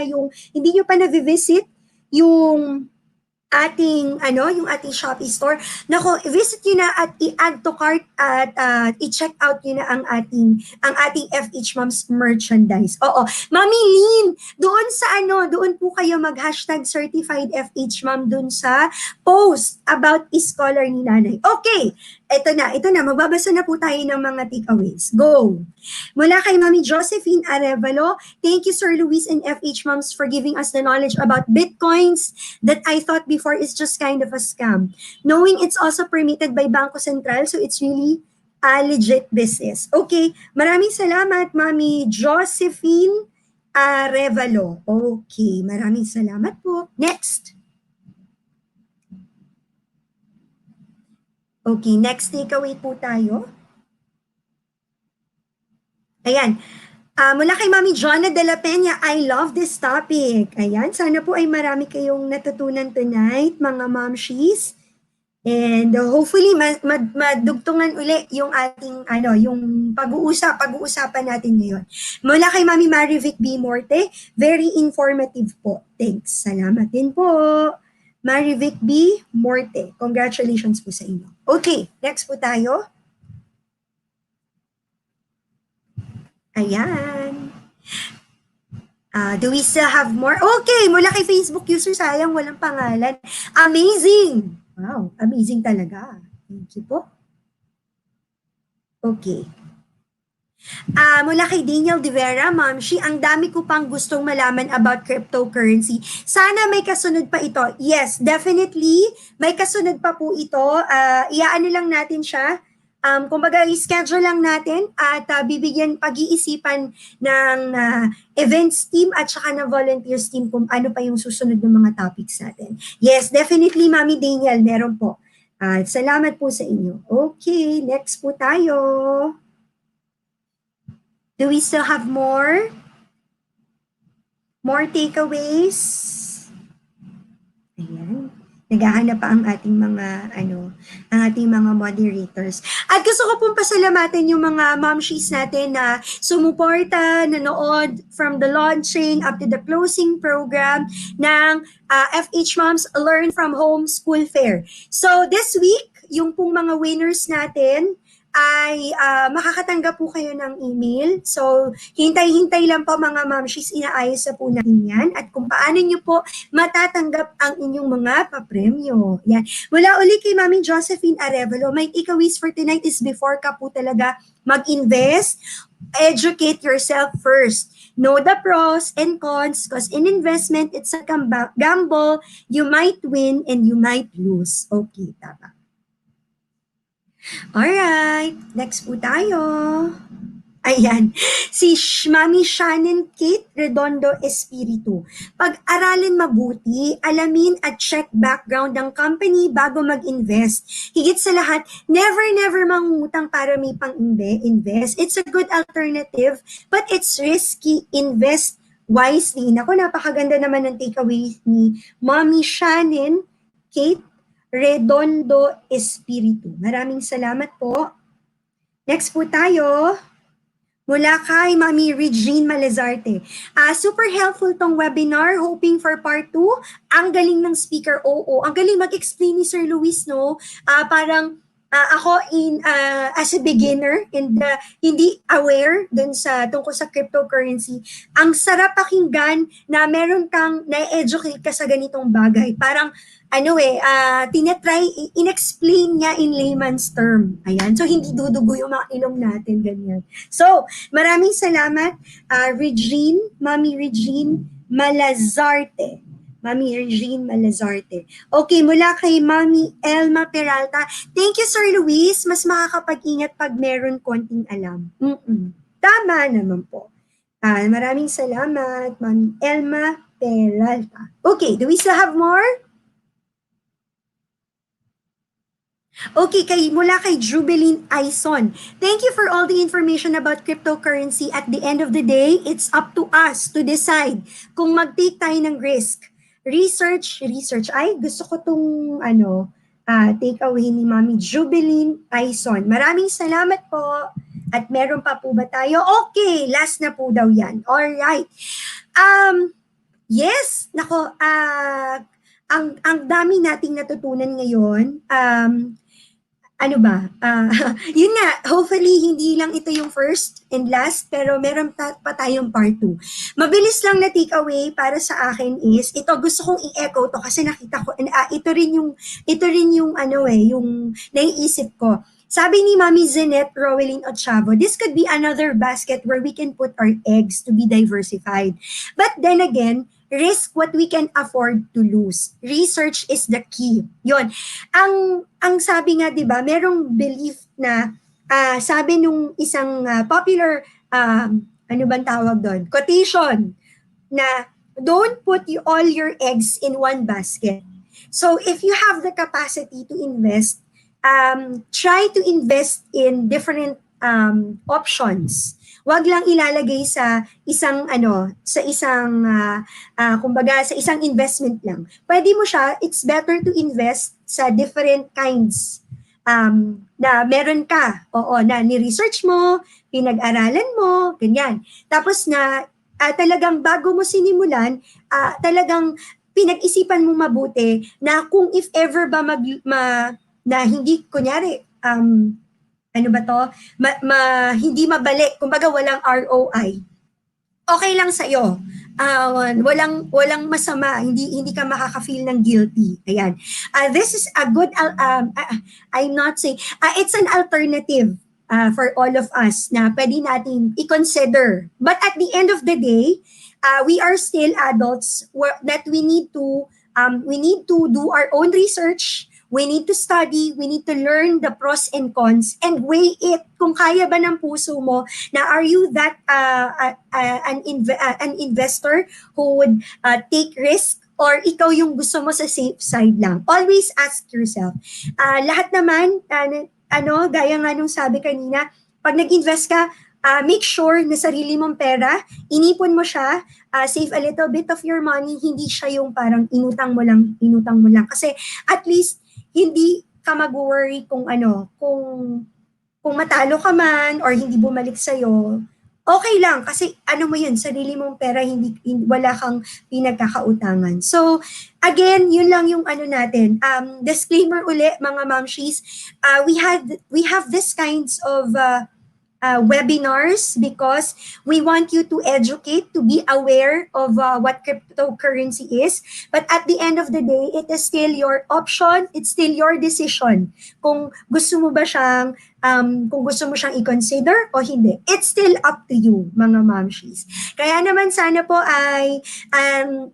hindi nyo pa na-visit yung ating Shopee store, nako, visit niyo na at i-add to cart at i-check out niyo na ang ating FH Moms merchandise. Oo, Mami Lynn, doon po kayo mag-hashtag certified FH Mom doon sa post about Scholar ni Nanay. Okay, ito na, magbabasa na po tayo ng mga takeaways. Go! Mula kay Mami Josephine Arevalo, thank you Sir Luis and FH Moms for giving us the knowledge about Bitcoins that I thought before is just kind of a scam. Knowing it's also permitted by Bangko Sentral, so it's really a legit business. Okay, maraming salamat Mami Josephine Arevalo. Okay, maraming salamat po. Next. Okay, next takeaway po tayo. Ayan. Mula kay Mami Jonna de la Peña, I love this topic. Ayan, sana po ay marami kayong natutunan tonight, mga momshies. And hopefully, madugtungan uli yung ating, yung pag-uusapan natin ngayon. Mula kay Mami Marivic B. Morte, very informative po. Thanks. Salamat din po. Marivic B. Morte. Congratulations po sa inyo. Okay, next po tayo. Ayan. Do we still have more? Okay, mula kay Facebook user, sayang walang pangalan. Amazing! Wow, amazing talaga. Thank you po. Okay. Mula kay Daniel De Vera, Mamshi, ang dami ko pang gustong malaman about cryptocurrency. Sana may kasunod pa ito. Yes, definitely. May kasunod pa po ito. Iyaano lang natin siya. Kumbaga, i-schedule lang natin at bibigyan pag-iisipan ng events team at saka ng volunteers team kung ano pa yung susunod ng mga topics natin. Yes, definitely, Mami Daniel, meron po. Salamat po sa inyo. Okay, next po tayo. Do we still have more? More takeaways? Ayan. Naghahanap pa ang ating mga ang ating mga moderators. At gusto ko pong pasalamatan yung mga momshies natin na sumuporta, nanood from the launching up to the closing program ng FHMoms Learn from Home School Fair. So this week, yung pong mga winners natin ay makakatanggap po kayo ng email. So, hintay-hintay lang po mga momshies, inaayos na po natin yan. At kung paano nyo po matatanggap ang inyong mga papremyo. Yan. Mula uli kay Mami Josephine Arevalo, my takeaways for tonight is before ka po talaga mag-invest, educate yourself first. Know the pros and cons because in investment, it's a gamble. You might win and you might lose. Okay, tama. Alright, next po tayo. Ayan, si Mami Shannon Kate Redondo Espiritu. Pag-aralin mabuti, alamin at check background ng company bago mag-invest. Higit sa lahat, never mangutang para may pang-invest. It's a good alternative, but it's risky. Invest wisely. Naku, napakaganda naman ng takeaway ni Mami Shannon Kate Redondo Espiritu. Maraming salamat po. Next po tayo. Mula kay Mami Regine Malazarte. Super helpful tong webinar. Hoping for part 2. Ang galing ng speaker. Oo, ang galing mag-explain ni Sir Luis, no? Parang ako as a beginner and hindi aware dun sa tungkol sa cryptocurrency, ang sarap pakinggan na meron kang na-educate ka sa ganitong bagay. Parang tinatry, in-explain niya in layman's term. Ayan. So, hindi dudugo yung mga ilong natin, ganyan. So, maraming salamat, Mami Regine Malazarte. Mami Regine Malazarte. Okay, mula kay Mami Elma Peralta. Thank you, Sir Luis. Mas makakapag-ingat pag meron konting alam. Tama naman po. Maraming salamat, Mami Elma Peralta. Okay, do we still have more? Okay, mula kay Jubilin Aison. Thank you for all the information about cryptocurrency. At the end of the day, it's up to us to decide kung mag-take tayo ng risk. Research. Ay, gusto ko tong take away ni Mami Jubilin Aison. Maraming salamat po. At meron pa po ba tayo? Okay, last na po daw yan. Alright. Yes, nako, ang dami nating natutunan ngayon. Yun nga, hopefully hindi lang ito yung first and last, pero meron pa tayong part 2. Mabilis lang na takeaway para sa akin is, ito gusto kong i-echo to kasi nakita ko, ito rin yung naiisip ko. Sabi ni Mami Zenet Rowelyn Ochavo, this could be another basket where we can put our eggs to be diversified. But then again, risk what we can afford to lose. Research is the key. Yon. Ang sabi nga, 'di ba, merong belief na sabi nung isang popular quotation na don't put all your eggs in one basket. So if you have the capacity to invest, try to invest in different options. Wag lang ilalagay sa isang sa isang investment lang. Pwede mo siya, it's better to invest sa different kinds na meron ka. Na ni-research mo, pinag-aralan mo, ganyan. Tapos na talagang bago mo sinimulan, talagang pinag-isipan mo mabuti na kung if ever ba na hindi, kunyari, hindi mabalik, kumbaga walang ROI, okay lang sa'yo. Walang masama, hindi ka makaka-feel ng guilty. Ayan. This is a good, I'm not saying, it's an alternative for all of us na pwede natin i-consider. But at the end of the day, we are still adults that we need to do our own research. We need to study, we need to learn the pros and cons and weigh it kung kaya ba ng puso mo na are you that an investor who would take risk or ikaw yung gusto mo sa safe side lang. Always ask yourself. Lahat naman, gaya nga nung sabi kanina, pag nag-invest ka, make sure na sarili mong pera, inipon mo siya, save a little bit of your money, hindi siya yung parang inutang mo lang. Kasi at least, hindi ka mag-worry kung matalo ka man or hindi bumalik sa'yo, okay lang. Kasi mo yun, sarili mong pera, wala kang pinagkakautangan. So, again, yun lang yung natin. Disclaimer uli, mga momshies, we have this kinds of webinars because we want you to educate, to be aware of what cryptocurrency is. But at the end of the day, it is still your option. It's still your decision. Kung gusto mo siyang i-consider o hindi. It's still up to you, mga momshies. Kaya naman sana po ay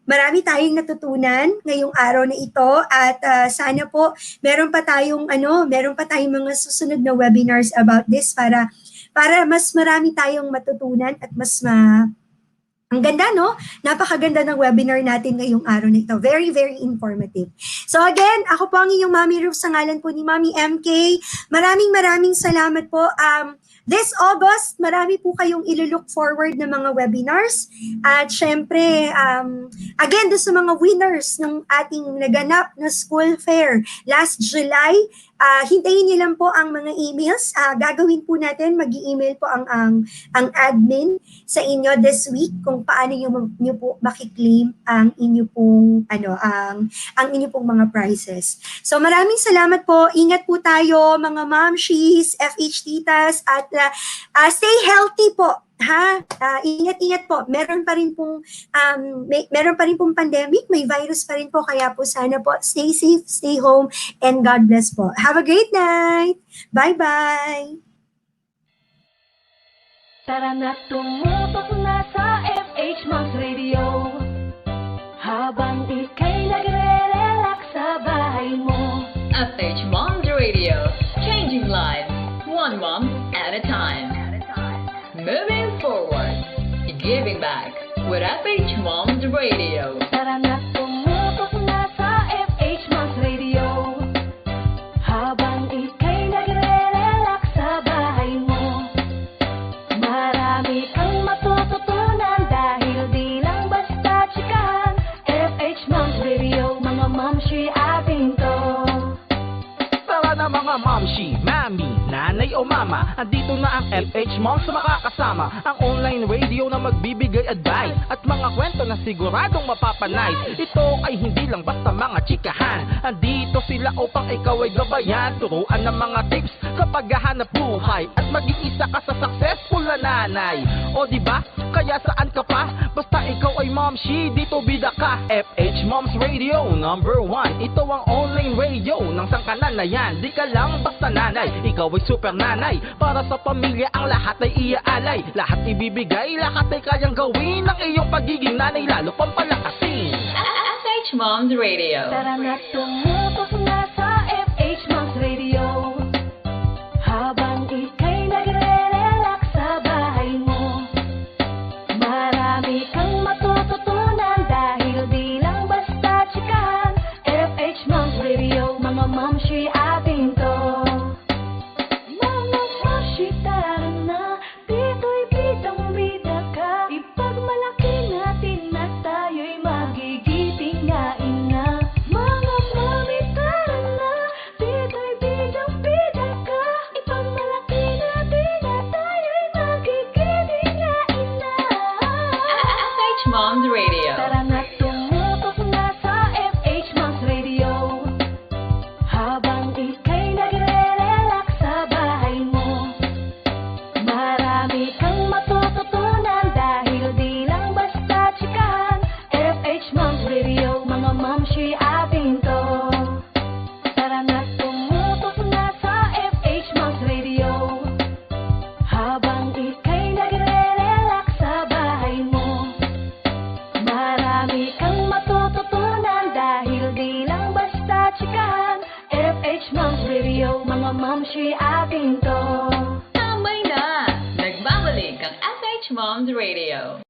marami tayong natutunan ngayong araw na ito at sana po meron pa tayong mga susunod na webinars about this para mas marami tayong matutunan at ang ganda, no? Napakaganda ng webinar natin ngayong araw na ito. Very, very informative. So again, ako po ang inyong Mommy Ruf sa ngalan po ni Mommy MK. Maraming salamat po. This August, marami po kayong ilo-look forward na mga webinars. At syempre, again, doon sa mga winners ng ating naganap na school fair last July, hintayin niyo lang po ang mga emails. Gagawin po natin, mag-i-email po ang admin sa inyo this week kung paano niyo po makiklaim ang inyo pong ang inyo pong mga prizes. So maraming salamat po. Ingat po tayo mga momshies, FH titas at stay healthy po. Ingat-ingat po. Meron pa rin pong pandemic, may virus pa rin po, kaya po sana po stay safe, stay home, and God bless po. Have a great night. Bye-bye. Tara na, tumutok na sa FHMoms Radio. Habang ika'y nagre-relax sa bahay mo. FHMoms Radio, changing lives, one mom at a time. Moving forward, giving back with FHMoms Radio. Tara na, tumutok na sa FHMoms Radio. Habang ika'y nagre-relax sa bahay mo. Marami kang matututunan dahil di lang basta chikahan. FHMoms Radio, mga momshi ating to. Tara na mga momshi, mami, nanay o mama, andito na ang FHMoms na makakasama. Ang online radio na magbibigay advice at mga kwento na siguradong mapapanice. Ito ay hindi lang basta mga chikahan. Andito sila upang ikaw ay gabayan, turuan ng mga tips sa paghahanap buhay at maging isa ka sa successful na nanay. O diba? Kaya saan ka pa? Basta ikaw ay momshi, dito bida ka. FHMoms Radio number 1. Ito ang online radio ng sangkanan na yan. Di ka lang basta nanay, ikaw ay super nanay. Para sa pamilya ang lahat ay iaalay. Lahat ibibigay, lahat ay kayang gawin ng iyong pagiging nanay, lalo pang palakasin. FHMoms Radio. Tara na, tumutok na sa FHMoms Radio. Habang ika'y nagre-relax sa bahay mo. Marami kang matututunan dahil di lang basta chikahan. FHMoms Radio, mga momshi ating to. Mga momshi, tara na, dito'y bidang-bida ka. Ipagmalaki natin na tayo'y magigiting nga ina. Mga mami, tara na, dito'y bidang-bida ka. Ipagmalaki natin na tayo'y magigiting nga ina. FHMoms Radio. Tara na, tumutok na sa FHMoms Radio. Habang ika'y nagre-relax sa bahay mo. Marami kang matututunan dahil di lang basta chikahan. FHMoms Radio, mga momshi ating to. Tara na, tumutok na sa FHMoms Radio. Habang ika'y nagre-relax sa bahay mo. Marami kang matututunan dahil di lang basta chikahan. Moms Radio.